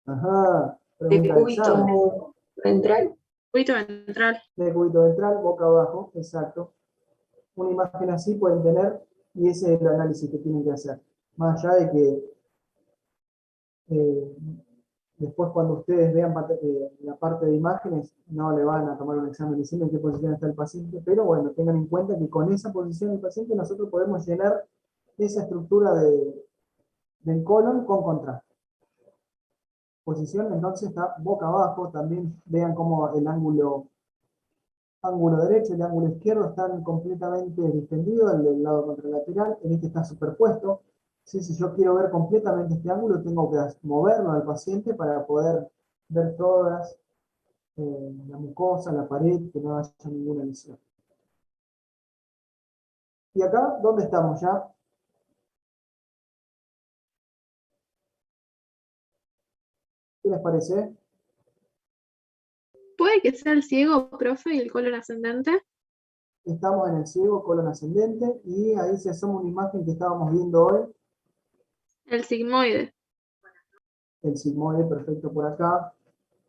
[SPEAKER 1] Ajá,
[SPEAKER 7] De
[SPEAKER 1] pregunta de examen.
[SPEAKER 7] cúbito ventral.
[SPEAKER 2] Cúbito ventral.
[SPEAKER 1] De cúbito ventral, boca abajo, exacto. Una imagen así pueden tener y ese es el análisis que tienen que hacer. Más allá de que después cuando ustedes vean la parte de imágenes no le van a tomar un examen diciendo en qué posición está el paciente, pero bueno, tengan en cuenta que con esa posición del paciente nosotros podemos llenar esa estructura del colon con contraste. Posición entonces está boca abajo, también vean cómo el ángulo derecho y el ángulo izquierdo están completamente distendidos, el del lado contralateral, en este está superpuesto. ¿Sí? Si yo quiero ver completamente este ángulo, tengo que moverlo al paciente para poder ver todas, la mucosa, la pared, que no haya ninguna lesión. Y acá, ¿dónde estamos ya? ¿Qué les parece?
[SPEAKER 2] ¿Puede que sea el ciego, profe, y el colon ascendente?
[SPEAKER 1] Estamos en el ciego, colon ascendente, y ahí se asoma una imagen que estábamos viendo hoy,
[SPEAKER 2] El sigmoide.
[SPEAKER 1] el sigmoide perfecto por acá,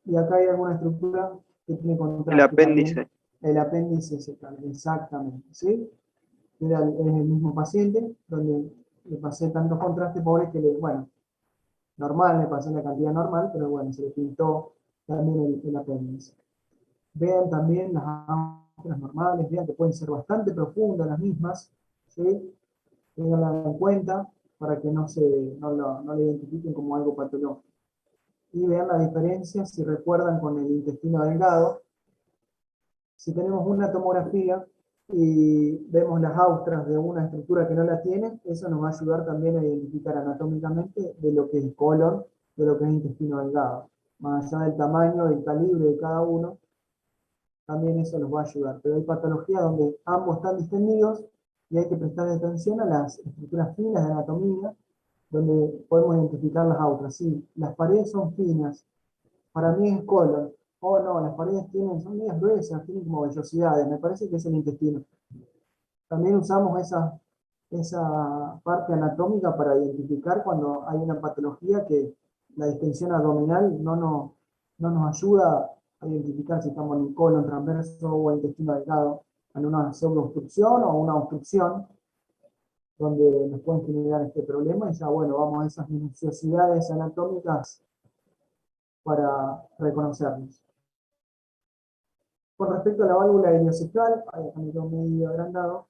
[SPEAKER 1] y acá hay alguna estructura que tiene
[SPEAKER 9] El
[SPEAKER 1] contraste
[SPEAKER 9] apéndice.
[SPEAKER 1] también. El apéndice secal, exactamente, ¿sí? Mira, es el mismo paciente, donde le pasé tantos contrastes pobres que, bueno, normal, le pasé la cantidad normal, pero bueno, se le pintó también el apéndice. Vean también las ampollas normales, vean que pueden ser bastante profundas las mismas, ¿sí? Tenganla en cuenta para que no lo identifiquen como algo patológico. Y vean la diferencia, si recuerdan, con el intestino delgado. Si tenemos una tomografía y vemos las austras de una estructura que no la tiene, eso nos va a ayudar también a identificar anatómicamente de lo que es colon, de lo que es intestino delgado. Más allá del tamaño, del calibre de cada uno, también eso nos va a ayudar. Pero hay patologías donde ambos están distendidos y hay que prestar atención a las estructuras finas de anatomía, donde podemos identificar las austras. Sí, las paredes son finas, para mí es colon. Oh no, las paredes son medias gruesas, tienen como vellosidades, me parece que es el intestino. También usamos esa parte anatómica para identificar cuando hay una patología que la distensión abdominal no nos ayuda a identificar si estamos en un colon transverso o intestino delgado, en una pseudoobstrucción o una obstrucción, donde nos pueden generar este problema, y ya bueno, vamos a esas minuciosidades anatómicas para reconocerlos. Con respecto a la válvula ileocecal, ahí acá me quedó medio agrandado,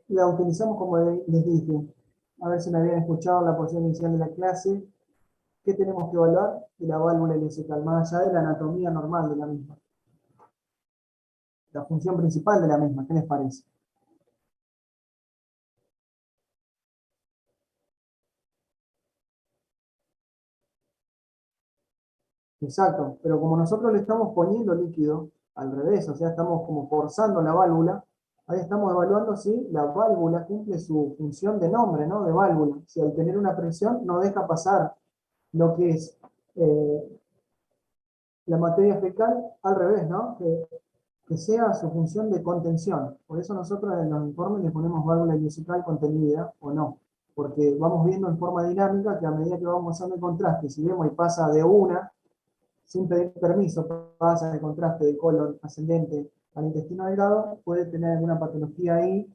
[SPEAKER 1] la utilizamos como les dije, a ver si me habían escuchado en la porción inicial de la clase. ¿Qué tenemos que evaluar? De la válvula ileocecal, más allá de la anatomía normal de la misma. La función principal de la misma, ¿qué les parece? Exacto, pero como nosotros le estamos poniendo líquido al revés, o sea, estamos como forzando la válvula, ahí estamos evaluando si la válvula cumple su función de nombre, ¿no? De válvula. Si al tener una presión no deja pasar lo que es la materia fecal al revés, ¿no? Que sea su función de contención. Por eso nosotros en los informes le ponemos válvula ileocecal contenida o no, porque vamos viendo en forma dinámica que a medida que vamos usando el contraste, si vemos y pasa de una, sin pedir permiso, pasa de contraste de colon ascendente al intestino delgado, puede tener alguna patología ahí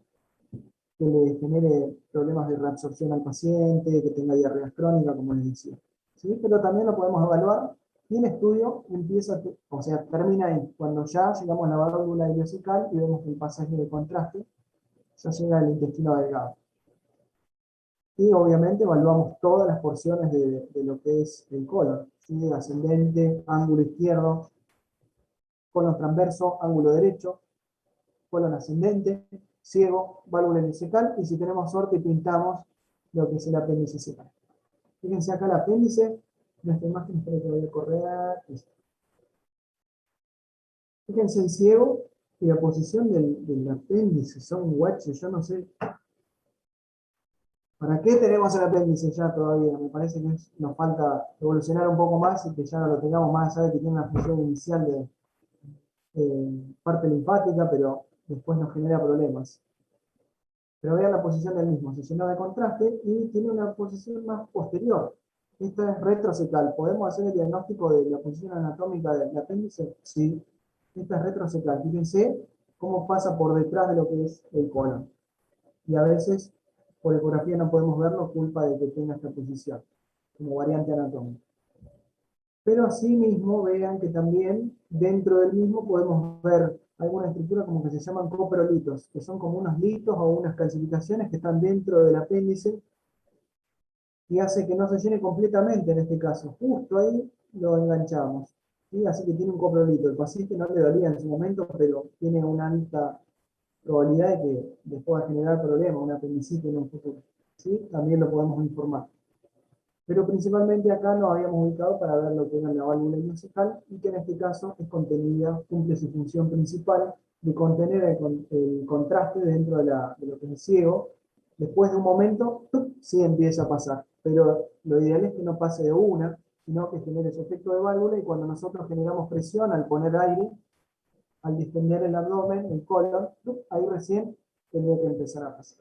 [SPEAKER 1] que le genere problemas de reabsorción al paciente, que tenga diarrea crónica, como les decía. ¿Sí? Pero también lo podemos evaluar y el estudio empieza, o sea, termina ahí, cuando ya llegamos a la válvula ileocecal y vemos que el pasaje de contraste ya llega al intestino delgado. Y obviamente evaluamos todas las porciones de lo que es el colon, ¿sí? Ascendente, ángulo izquierdo, colon transverso, ángulo derecho, colon ascendente, ciego, válvula ileocecal, y si tenemos suerte pintamos lo que es el apéndice cecal. Fíjense acá el apéndice, nuestra imagen, espero que vaya a correr. Fíjense el ciego y la posición del apéndice, son guaches, yo no sé. ¿Para qué tenemos el apéndice ya todavía? Me parece que nos falta evolucionar un poco más y que ya no lo tengamos más allá de que tiene una función inicial de parte linfática, pero después nos genera problemas. Pero vean la posición del mismo, se llenó de contraste y tiene una posición más posterior. Esta es retrocecal. ¿Podemos hacer el diagnóstico de la posición anatómica del apéndice? Sí. Esta es retrocecal. Fíjense cómo pasa por detrás de lo que es el colon. Y a veces por ecografía no podemos verlo, culpa de que tenga esta posición, como variante anatómica. Pero asimismo, vean que también dentro del mismo podemos ver alguna estructura como que se llaman coprolitos, que son como unos litos o unas calcificaciones que están dentro del apéndice y hace que no se llene completamente en este caso. Justo ahí lo enganchamos. ¿Sí? Así que tiene un coprolito. El paciente no le dolía en su momento, pero tiene una alta probabilidad de que les pueda generar problemas, una apendicitis en un futuro. ¿Sí? También lo podemos informar. Pero principalmente acá nos habíamos ubicado para ver lo que era la válvula ileocecal y que en este caso es contenida, cumple su función principal de contener el contraste dentro de lo que es el ciego. Después de un momento, ¡tup!, sí empieza a pasar, pero lo ideal es que no pase de una, sino que genera ese efecto de válvula, y cuando nosotros generamos presión al poner aire, al distender el abdomen, el colon, ahí recién tendría que empezar a pasar.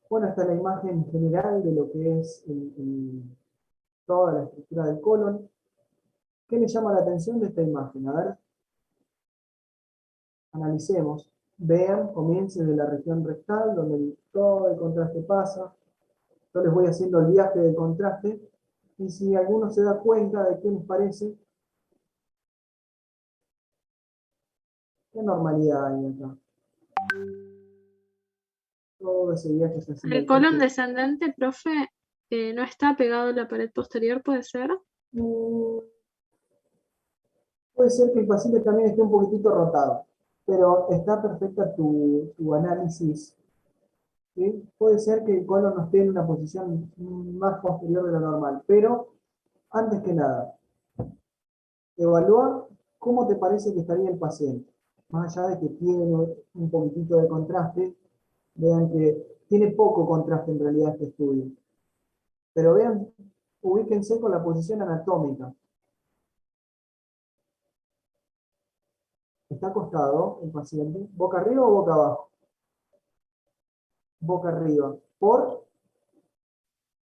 [SPEAKER 1] Bueno, esta es la imagen general de lo que es toda la estructura del colon. ¿Qué le llama la atención de esta imagen? A ver, analicemos. Vean, comiencen de la región rectal, donde todo el contraste pasa. Yo les voy haciendo el viaje del contraste, y si alguno se da cuenta de qué les parece, qué normalidad hay acá. Todo ese viaje se hace
[SPEAKER 2] El colon descendente, profe, no está pegado a la pared posterior, ¿puede ser?
[SPEAKER 1] Puede ser que el paciente también esté un poquitito rotado, pero está perfecta tu análisis. ¿Sí? Puede ser que el colon no esté en una posición más posterior de lo normal, pero antes que nada, evalúa cómo te parece que estaría el paciente. Más allá de que tiene un poquitito de contraste, vean que tiene poco contraste en realidad este estudio. Pero vean, ubíquense con la posición anatómica. Está acostado el paciente, boca arriba o boca abajo. Boca arriba. Por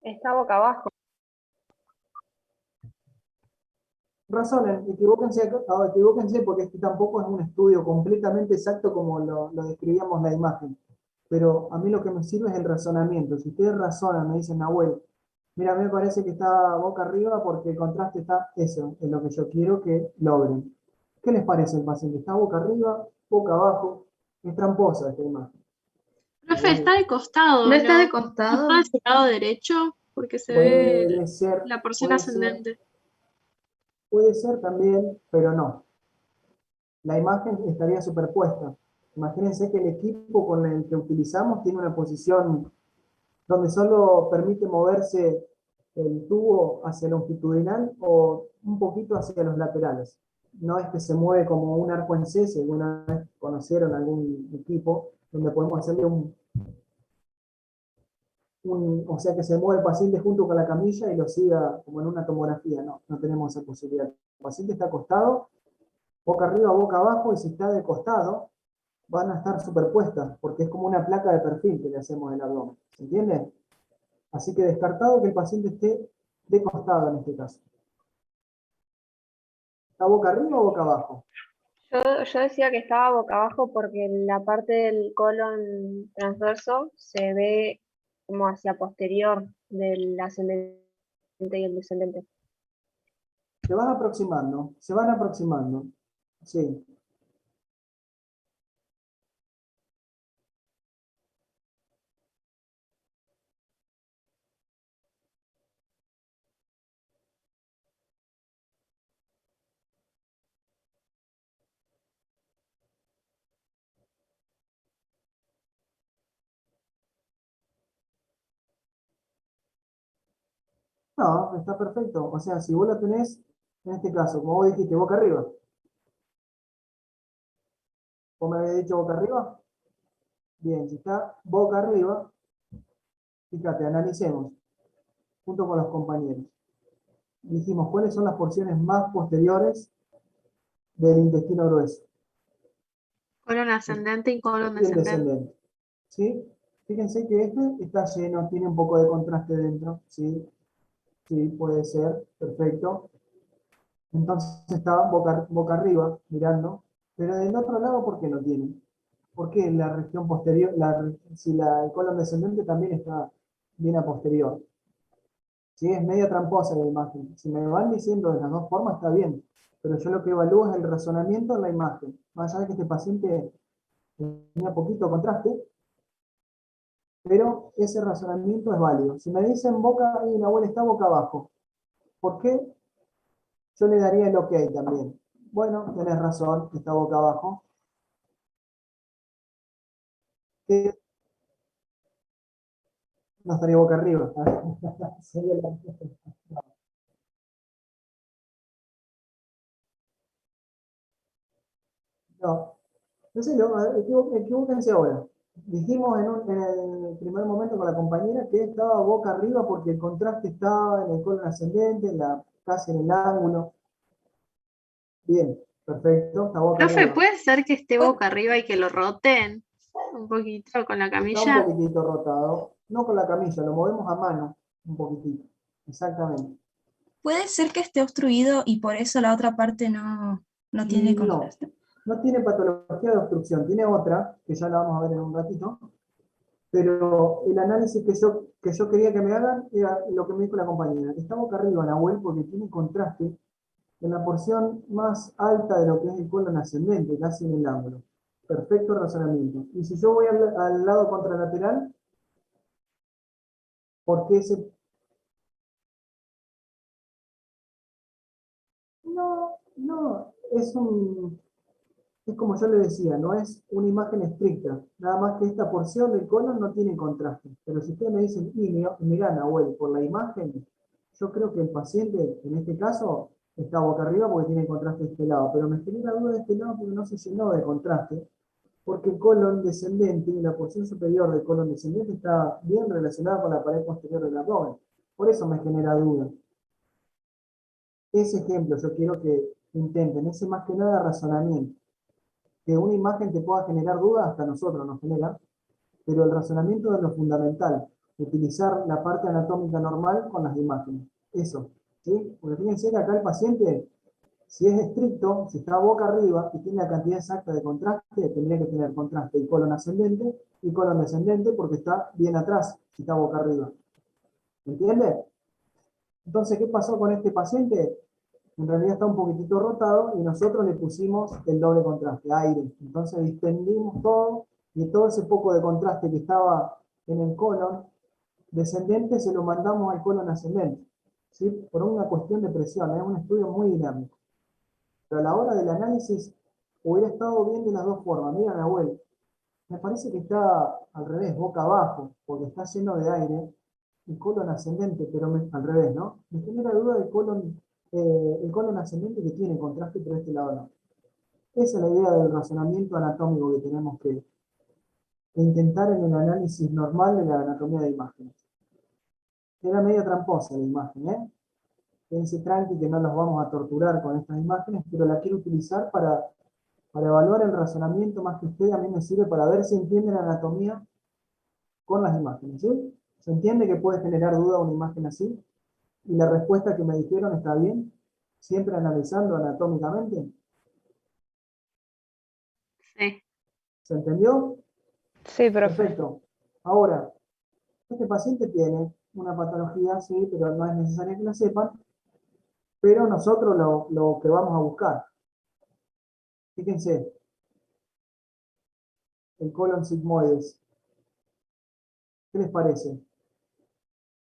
[SPEAKER 6] Está boca abajo.
[SPEAKER 1] razones, equivóquense porque este tampoco es un estudio completamente exacto como lo describíamos en la imagen. Pero a mí lo que me sirve es el razonamiento. Si ustedes razonan, me dicen, Nahuel, mira, a mí me parece que está boca arriba porque el contraste está, eso es lo que yo quiero que logren. ¿Qué les parece el paciente? ¿Está boca arriba, boca abajo? Es tramposa esta imagen.
[SPEAKER 2] Profe, está de costado,
[SPEAKER 5] ¿No está de
[SPEAKER 2] ¿no?
[SPEAKER 5] costado?
[SPEAKER 2] ¿No está del lado derecho? Porque se ve
[SPEAKER 1] Puede ser,
[SPEAKER 2] la porción
[SPEAKER 1] puede ser,
[SPEAKER 2] ascendente.
[SPEAKER 1] puede ser también, pero no. La imagen estaría superpuesta. Imagínense que el equipo con el que utilizamos tiene una posición donde solo permite moverse el tubo hacia longitudinal o un poquito hacia los laterales. No es que se mueve como un arco en C, si alguna vez conocieron algún equipo donde podemos hacerle o sea, que se mueve el paciente junto con la camilla y lo siga como en una tomografía. No, no tenemos esa posibilidad. El paciente está acostado, boca arriba, boca abajo, y si está de costado, van a estar superpuestas, porque es como una placa de perfil que le hacemos en el abdomen. ¿Se entiende? Así que descartado que el paciente esté de costado en este caso. ¿Está boca arriba o boca abajo?
[SPEAKER 6] Yo decía que estaba boca abajo porque la parte del colon transverso se ve como hacia posterior del ascendente y el descendente.
[SPEAKER 1] Se van aproximando, se van aproximando. Sí. No, está perfecto. O sea, si vos lo tenés, en este caso, como vos dijiste, boca arriba. ¿Vos me habías dicho boca arriba? Bien, si está boca arriba, fíjate, analicemos, junto con los compañeros. Dijimos, ¿cuáles son las porciones más posteriores del intestino grueso?
[SPEAKER 2] Colon ascendente y colon
[SPEAKER 1] Y el
[SPEAKER 2] descendente.
[SPEAKER 1] descendente. ¿Sí? Fíjense que este está lleno, tiene un poco de contraste dentro. ¿Sí? Sí, puede ser, perfecto. Entonces está boca arriba, mirando. Pero del otro lado, ¿por qué no tiene? Porque la región posterior, si el colon descendente también está bien a posterior. ¿Sí? Es medio tramposa la imagen. Si me van diciendo de las dos formas, está bien. Pero yo lo que evalúo es el razonamiento en la imagen. Más allá de que este paciente tenía poquito contraste, pero ese razonamiento es válido. Si me dicen boca y la abuela está boca abajo, ¿por qué? Yo le daría el ok también. Bueno, tenés razón, está boca abajo. Que no estaría boca arriba. Sería no, no sé, equivóquense ahora. Dijimos en el primer momento con la compañera que estaba boca arriba porque el contraste estaba en el colon ascendente, casi en el ángulo. Bien, perfecto, está boca
[SPEAKER 2] Profe,
[SPEAKER 1] arriba.
[SPEAKER 2] ¿puede ser que esté boca arriba y que lo roten un poquito con la
[SPEAKER 1] Está
[SPEAKER 2] camilla?
[SPEAKER 1] un poquitito rotado, no con la camilla, lo movemos a mano, un poquitito, exactamente.
[SPEAKER 5] Puede ser que esté obstruido y por eso la otra parte no tiene
[SPEAKER 1] No,
[SPEAKER 5] contraste.
[SPEAKER 1] no tiene patología de obstrucción, tiene otra, que ya la vamos a ver en un ratito, pero el análisis que yo quería que me hagan era lo que me dijo la compañera. Está boca arriba, Nahuel, porque tiene contraste en la porción más alta de lo que es el colon ascendente, casi en el ángulo. Perfecto razonamiento. Y si yo voy al lado contralateral, ¿por qué ese? No, es como yo le decía, no es una imagen estricta, nada más que esta porción del colon no tiene contraste. Pero si ustedes me dicen, mirá, Nahuel, por la imagen, yo creo que el paciente, en este caso, está boca arriba porque tiene contraste de este lado, pero me genera duda de este lado porque no se llenó de contraste, porque el colon descendente y la porción superior del colon descendente está bien relacionada con la pared posterior del abdomen. Por eso me genera duda. Ese ejemplo yo quiero que intenten, ese más que nada razonamiento. Que una imagen te pueda generar dudas, hasta nosotros nos genera, pero el razonamiento es lo fundamental, utilizar la parte anatómica normal con las imágenes. Eso, ¿sí? Porque fíjense que acá el paciente, si es estricto, si está boca arriba y tiene la cantidad exacta de contraste, tendría que tener contraste y colon ascendente y colon descendente porque está bien atrás, si está boca arriba. ¿Entiende? Entonces, ¿qué pasó con este paciente? En realidad está un poquitito rotado y nosotros le pusimos el doble contraste, aire. Entonces distendimos todo y todo ese poco de contraste que estaba en el colon descendente se lo mandamos al colon ascendente, ¿sí? Por una cuestión de presión, es un estudio muy dinámico. Pero a la hora del análisis hubiera estado bien de las dos formas. Mira, Nahuel, me parece que está al revés, boca abajo, porque está lleno de aire, y colon ascendente, pero al revés, ¿no? Me genera duda el colon ascendente que tiene contraste, pero este lado no. Esa es la idea del razonamiento anatómico que tenemos que intentar en el análisis normal de la anatomía de imágenes. Era medio tramposa la imagen, ¿eh? Quédense tranqui que no los vamos a torturar con estas imágenes, pero la quiero utilizar para evaluar el razonamiento más que usted, a mí me sirve para ver si entiende la anatomía con las imágenes, ¿sí? ¿Se entiende que puede generar duda una imagen así? Y la respuesta que me dijeron está bien, siempre analizando anatómicamente.
[SPEAKER 2] Sí.
[SPEAKER 1] ¿Se entendió?
[SPEAKER 3] Sí, profe.
[SPEAKER 1] Perfecto. Ahora, este paciente tiene una patología, sí, pero no es necesario que la sepan, pero nosotros lo que vamos a buscar. Fíjense, el colon sigmoides. ¿Qué les parece?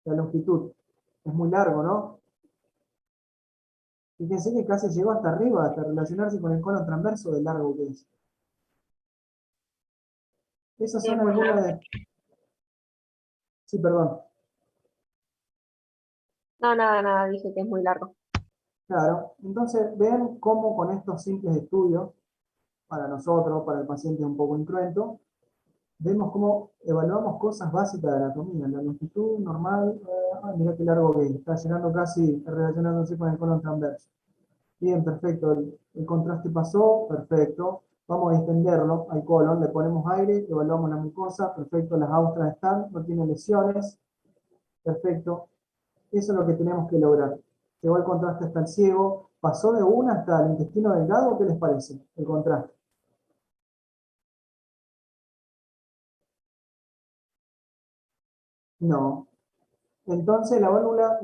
[SPEAKER 1] La longitud. Es muy largo, ¿no? Fíjense que casi llegó hasta arriba, hasta relacionarse con el colon transverso del largo que es. Esas son algunas de... Sí, perdón.
[SPEAKER 6] No, nada, dije que es muy largo.
[SPEAKER 1] Claro. Entonces, vean cómo con estos simples estudios, para nosotros, para el paciente un poco incruento, vemos cómo evaluamos cosas básicas de anatomía. La longitud normal, mira qué largo que es, está llegando casi, relacionándose con el colon transverso. Bien, perfecto. El contraste pasó, perfecto. Vamos a extenderlo al colon, le ponemos aire, evaluamos la mucosa, perfecto, las austras están, no tiene lesiones, perfecto. Eso es lo que tenemos que lograr. Llegó el contraste hasta el ciego, pasó de una hasta el intestino delgado, ¿qué les parece? El contraste. No. Entonces la válvula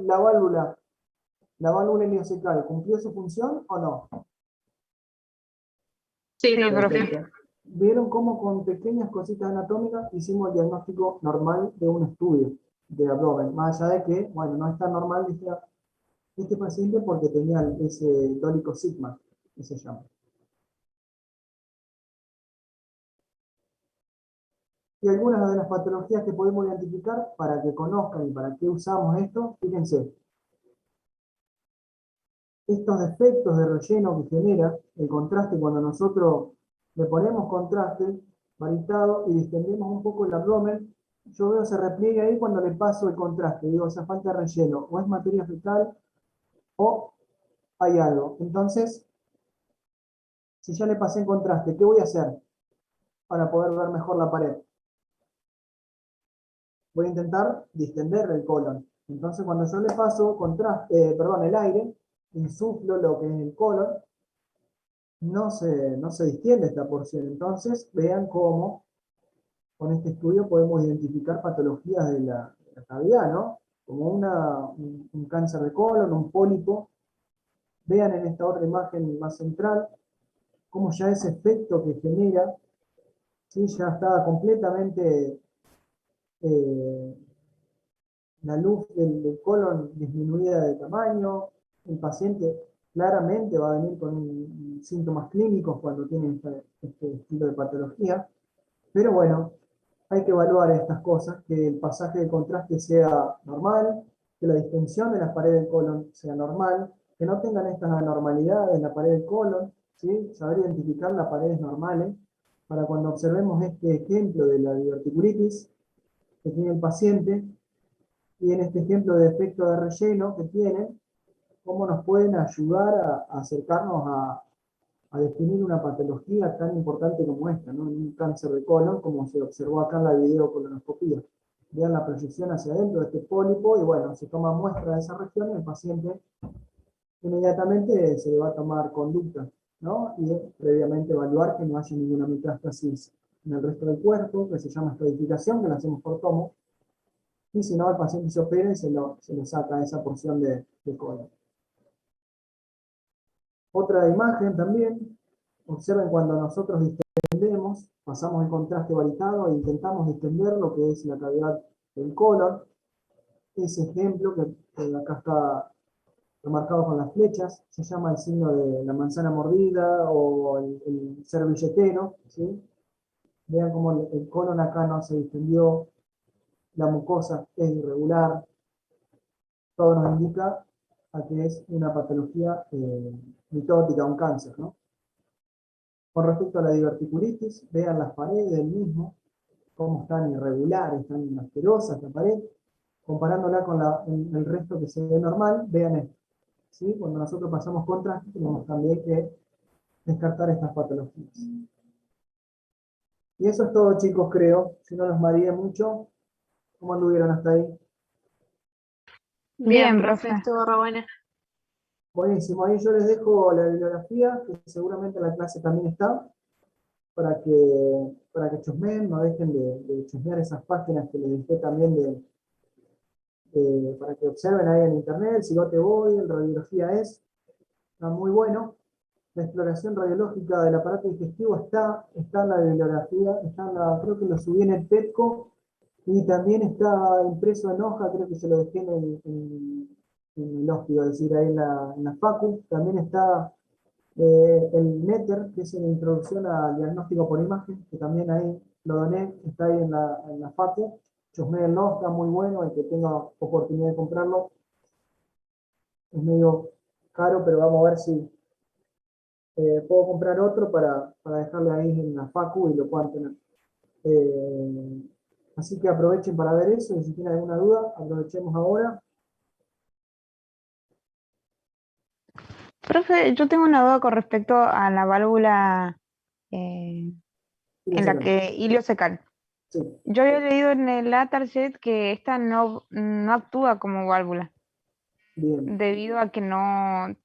[SPEAKER 1] ileocecal, ¿cumplió su función o no?
[SPEAKER 2] Sí,
[SPEAKER 3] Sí,
[SPEAKER 2] lo
[SPEAKER 3] profe.
[SPEAKER 1] Perfecto. Vieron cómo con pequeñas cositas anatómicas hicimos el diagnóstico normal de un estudio de abdomen, más allá de que, bueno, no está normal este paciente porque tenía ese dólico sigma, que se llama. Y algunas de las patologías que podemos identificar para que conozcan y para qué usamos esto, fíjense, estos defectos de relleno que genera el contraste cuando nosotros le ponemos contraste varitado y distendemos un poco el abdomen, yo veo ese repliegue ahí cuando le paso el contraste, digo, esa falta de relleno, o es materia fecal o hay algo. Entonces, si ya le pasé en contraste, ¿qué voy a hacer para poder ver mejor la pared? Voy a intentar distender el colon. Entonces, cuando yo le paso el aire, insuflo lo que es el colon, no se distiende esta porción. Entonces, vean cómo con este estudio podemos identificar patologías de la cavidad, ¿no? Como un cáncer de colon, un pólipo. Vean en esta otra imagen más central cómo ya ese efecto que genera, ¿sí? Ya está completamente la luz del colon disminuida de tamaño. El paciente claramente va a venir con síntomas clínicos cuando tiene este estilo de patología. Pero bueno, hay que evaluar estas cosas, que el pasaje de contraste sea normal, que la distensión de las paredes del colon sea normal, que no tengan estas anormalidades en la pared del colon, ¿sí? Saber identificar las paredes normales, para cuando observemos este ejemplo de la diverticulitis que tiene el paciente, y en este ejemplo de efecto de relleno que tienen, cómo nos pueden ayudar a acercarnos a definir una patología tan importante como esta, ¿no? Un cáncer de colon, como se observó acá en la videocolonoscopía. Vean la proyección hacia adentro de este pólipo, y bueno, se toma muestra de esa región y el paciente inmediatamente se le va a tomar conducta, ¿no? Y previamente evaluar que no haya ninguna metástasis en el resto del cuerpo, que se llama estratificación, que la hacemos por tomo, y si no, el paciente se opera y se le saca esa porción de colon. Otra imagen también, observen cuando nosotros distendemos, pasamos el contraste varitado e intentamos distender lo que es la cavidad del colon. Ese ejemplo que acá está remarcado con las flechas, se llama el signo de la manzana mordida o el servilletero, ¿sí? Vean cómo el colon acá no se distendió, la mucosa es irregular, todo nos indica a que es una patología mitótica, un cáncer, ¿no? Con respecto a la diverticulitis, vean las paredes del mismo, cómo están irregulares, están asquerosas la pared, comparándola con el resto que se ve normal, vean esto, ¿sí? Cuando nosotros pasamos contraste, tenemos también que descartar estas patologías. Y eso es todo, chicos, creo. Si no los mareé mucho, ¿cómo anduvieron hasta ahí?
[SPEAKER 2] Bien,
[SPEAKER 3] Bien,
[SPEAKER 2] profe,
[SPEAKER 3] profe.
[SPEAKER 2] estuvo re buena.
[SPEAKER 1] Buenísimo, ahí yo les dejo la bibliografía, que seguramente en la clase también está, para que chusmeen, no dejen de chusmear esas páginas que les dejé también para que observen ahí en internet. Si no te voy, el radiografía está muy bueno. La exploración radiológica del aparato digestivo está en la bibliografía, creo que lo subí en el PETCO, y también está impreso en hoja, creo que se lo dejé en el hospital, es decir, ahí en la Facu. También está el NETER, que es la introducción al diagnóstico por imagen, que también ahí lo doné, está ahí en la Facu. Chusméenlo, está muy bueno, el que tenga oportunidad de comprarlo. Es medio caro, pero vamos a ver si puedo comprar otro para dejarle ahí en la Facu y lo puedan tener. Así que aprovechen para ver eso, y si tienen alguna duda, aprovechemos ahora.
[SPEAKER 3] Profe, yo tengo una duda con respecto a la válvula en la que iliocecal.
[SPEAKER 1] Sí,
[SPEAKER 3] Yo había leído en el Latarjet que esta no actúa como válvula,
[SPEAKER 1] bien,
[SPEAKER 3] debido a que no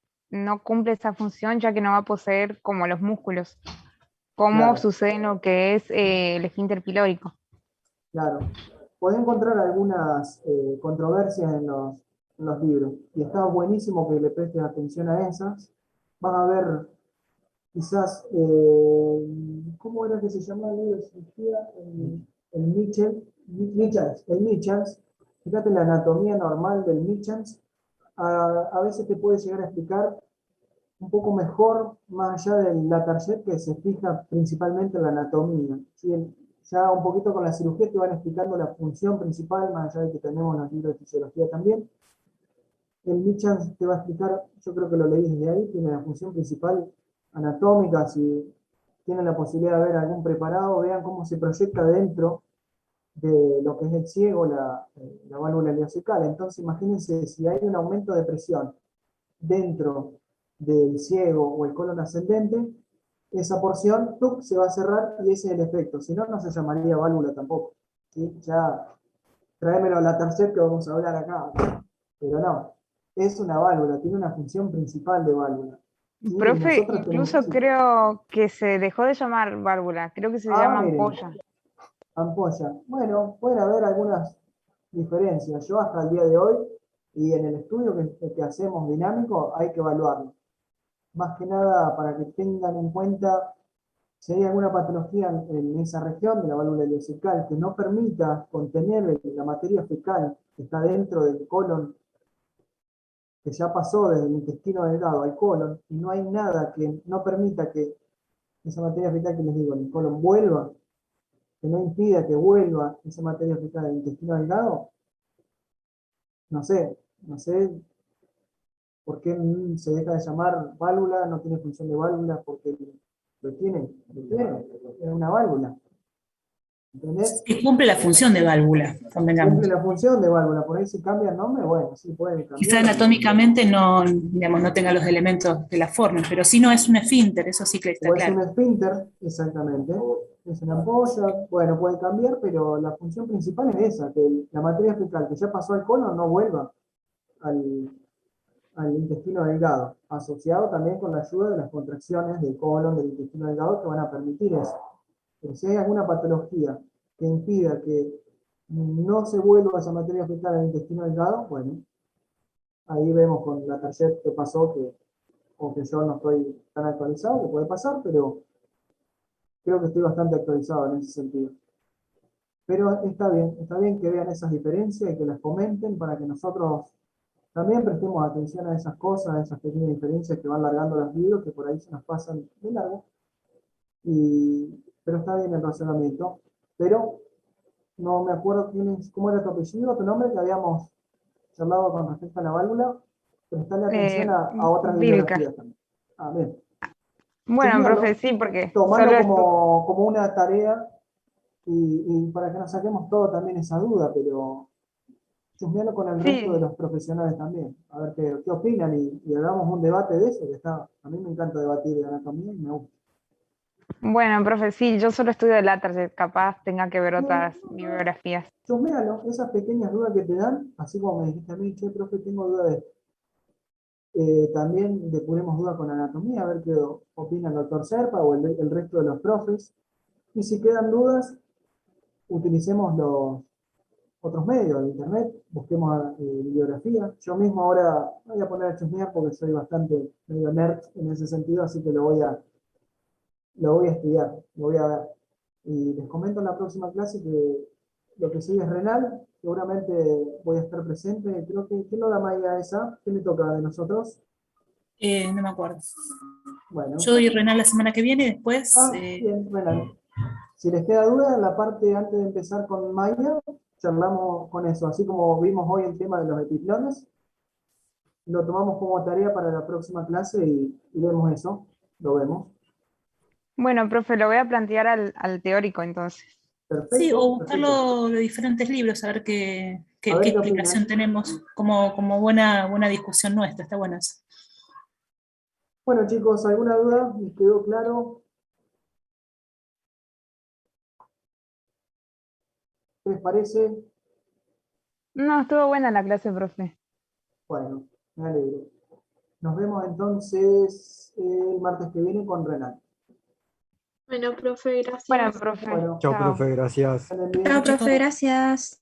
[SPEAKER 3] cumple esa función, ya que no va a poseer como los músculos, como
[SPEAKER 1] claro,
[SPEAKER 3] sucede en lo que es el esfínter pilórico.
[SPEAKER 1] claro. Podés encontrar algunas controversias en los libros, y está buenísimo que le prestes atención a esas. Vas a ver quizás, ¿cómo era que se llamaba el libro? El Michels. Fíjate la anatomía normal del Michels. A veces te puede llegar a explicar un poco mejor, más allá del Latarjet, que se fija principalmente en la anatomía. ¿Sí? Ya un poquito con la cirugía te van explicando la función principal, más allá de que tenemos los libros de fisiología también. El Michels te va a explicar, yo creo que lo leí desde ahí, tiene la función principal anatómica. Si tienen la posibilidad de ver algún preparado, vean cómo se proyecta dentro de lo que es el ciego, la válvula ileocecal. Entonces imagínense si hay un aumento de presión dentro del ciego o el colon ascendente, esa porción ¡tuc! Se va a cerrar y ese es el efecto. Si no, no se llamaría válvula tampoco. ¿Sí? Ya tráemelo a la tercera que vamos a hablar acá. Pero no, es una válvula, tiene una función principal de válvula. ¿Sí?
[SPEAKER 3] Profe,
[SPEAKER 1] Nosotros
[SPEAKER 3] incluso
[SPEAKER 1] tenemos, sí.
[SPEAKER 3] creo que se dejó de llamar válvula, creo que se llama
[SPEAKER 1] Miren,
[SPEAKER 3] ampolla.
[SPEAKER 1] ampolla. Bueno, pueden haber algunas diferencias. Yo hasta el día de hoy, y en el estudio que hacemos dinámico, hay que evaluarlo. Más que nada para que tengan en cuenta si hay alguna patología en esa región de la válvula ileocecal que no permita contener la materia fecal que está dentro del colon, que ya pasó desde el intestino delgado al colon, y no hay nada que no permita que esa materia fecal que les digo, en el colon vuelva, que no impida que vuelva esa materia fecal del intestino delgado, no sé por qué se deja de llamar válvula, no tiene función de válvula, porque lo tiene, es una válvula. ¿Entendés?
[SPEAKER 9] Que cumple la función de válvula, convengamos.
[SPEAKER 1] Cumple la función de válvula, por ahí si cambia el nombre, bueno, sí pueden cambiar.
[SPEAKER 9] Quizá anatómicamente no, digamos, no tenga los elementos que la formen, pero sí no es un esfínter, eso sí que está
[SPEAKER 1] O es
[SPEAKER 9] claro.
[SPEAKER 1] un esfínter, exactamente. Es una ampolla, bueno, puede cambiar, pero la función principal es esa, que la materia fecal que ya pasó al colon no vuelva al intestino delgado, asociado también con la ayuda de las contracciones del colon, del intestino delgado, que van a permitir eso. Pero si hay alguna patología que impida que no se vuelva esa materia fecal al intestino delgado, bueno, ahí vemos con la tercera que pasó, o que yo no estoy tan actualizado, que puede pasar, pero creo que estoy bastante actualizado en ese sentido. Pero está bien que vean esas diferencias y que las comenten para que nosotros también prestemos atención a esas cosas, a esas pequeñas diferencias que van largando los libros, que por ahí se nos pasan de largo. Pero está bien el razonamiento. Pero no me acuerdo cómo era tu apellido, tu nombre, que habíamos charlado con respecto a la válvula. Prestarle atención a otras
[SPEAKER 3] Vilca.
[SPEAKER 1] bibliografías también. Bien.
[SPEAKER 3] Bueno,
[SPEAKER 1] Chusmealo,
[SPEAKER 3] profe, sí, porque
[SPEAKER 1] tomalo
[SPEAKER 3] solo
[SPEAKER 1] como una tarea y para que nos saquemos todo también esa duda, pero chusmealo con el resto de
[SPEAKER 3] sí.
[SPEAKER 1] los profesionales también, a ver qué opinan y hagamos un debate de eso, que está, a mí me encanta debatir de anatomía y me gusta.
[SPEAKER 3] Bueno, profe, sí, yo solo estudio de Latarset, capaz tenga que ver otras
[SPEAKER 1] No,
[SPEAKER 3] bibliografías.
[SPEAKER 1] chusmealo, esas pequeñas dudas que te dan, así como me dijiste a mí, che, profe, tengo duda de esto. También depuremos duda con anatomía, a ver qué opina el doctor Serpa o el resto de los profes. Y si quedan dudas, utilicemos los otros medios de internet, busquemos bibliografía. Yo mismo ahora voy a poner a chusmear porque soy bastante medio nerd en ese sentido, así que lo voy a estudiar, lo voy a ver. Y les comento en la próxima clase que lo que sigue es renal, seguramente voy a estar presente. Creo que, ¿quién lo da Maya esa? ¿Qué me toca de nosotros?
[SPEAKER 9] No me acuerdo.
[SPEAKER 1] Bueno.
[SPEAKER 9] Yo doy renal la semana que viene, después...
[SPEAKER 1] Bien, renal. Si les queda duda, en la parte antes de empezar con Maya, charlamos con eso. Así como vimos hoy el tema de los epiplones, lo tomamos como tarea para la próxima clase y vemos eso, lo vemos.
[SPEAKER 3] Bueno, profe, lo voy a plantear al teórico entonces.
[SPEAKER 1] Perfecto.
[SPEAKER 9] Sí, o buscarlo
[SPEAKER 1] Perfecto.
[SPEAKER 9] de diferentes libros, a ver qué
[SPEAKER 1] A ver qué
[SPEAKER 9] explicación
[SPEAKER 1] opinan.
[SPEAKER 9] tenemos, como buena discusión nuestra, está buena eso.
[SPEAKER 1] Bueno, chicos, ¿alguna duda? ¿Les quedó claro? ¿Qué les parece?
[SPEAKER 3] No, estuvo buena la clase, profe.
[SPEAKER 1] Bueno, me alegro. Nos vemos entonces el martes que viene con Renal.
[SPEAKER 2] Bueno, profe, gracias.
[SPEAKER 3] Bueno, profe.
[SPEAKER 1] Bueno,
[SPEAKER 10] Chao,
[SPEAKER 3] Chao.
[SPEAKER 10] profe, gracias.
[SPEAKER 1] anden bien.
[SPEAKER 5] Chao, profe, gracias.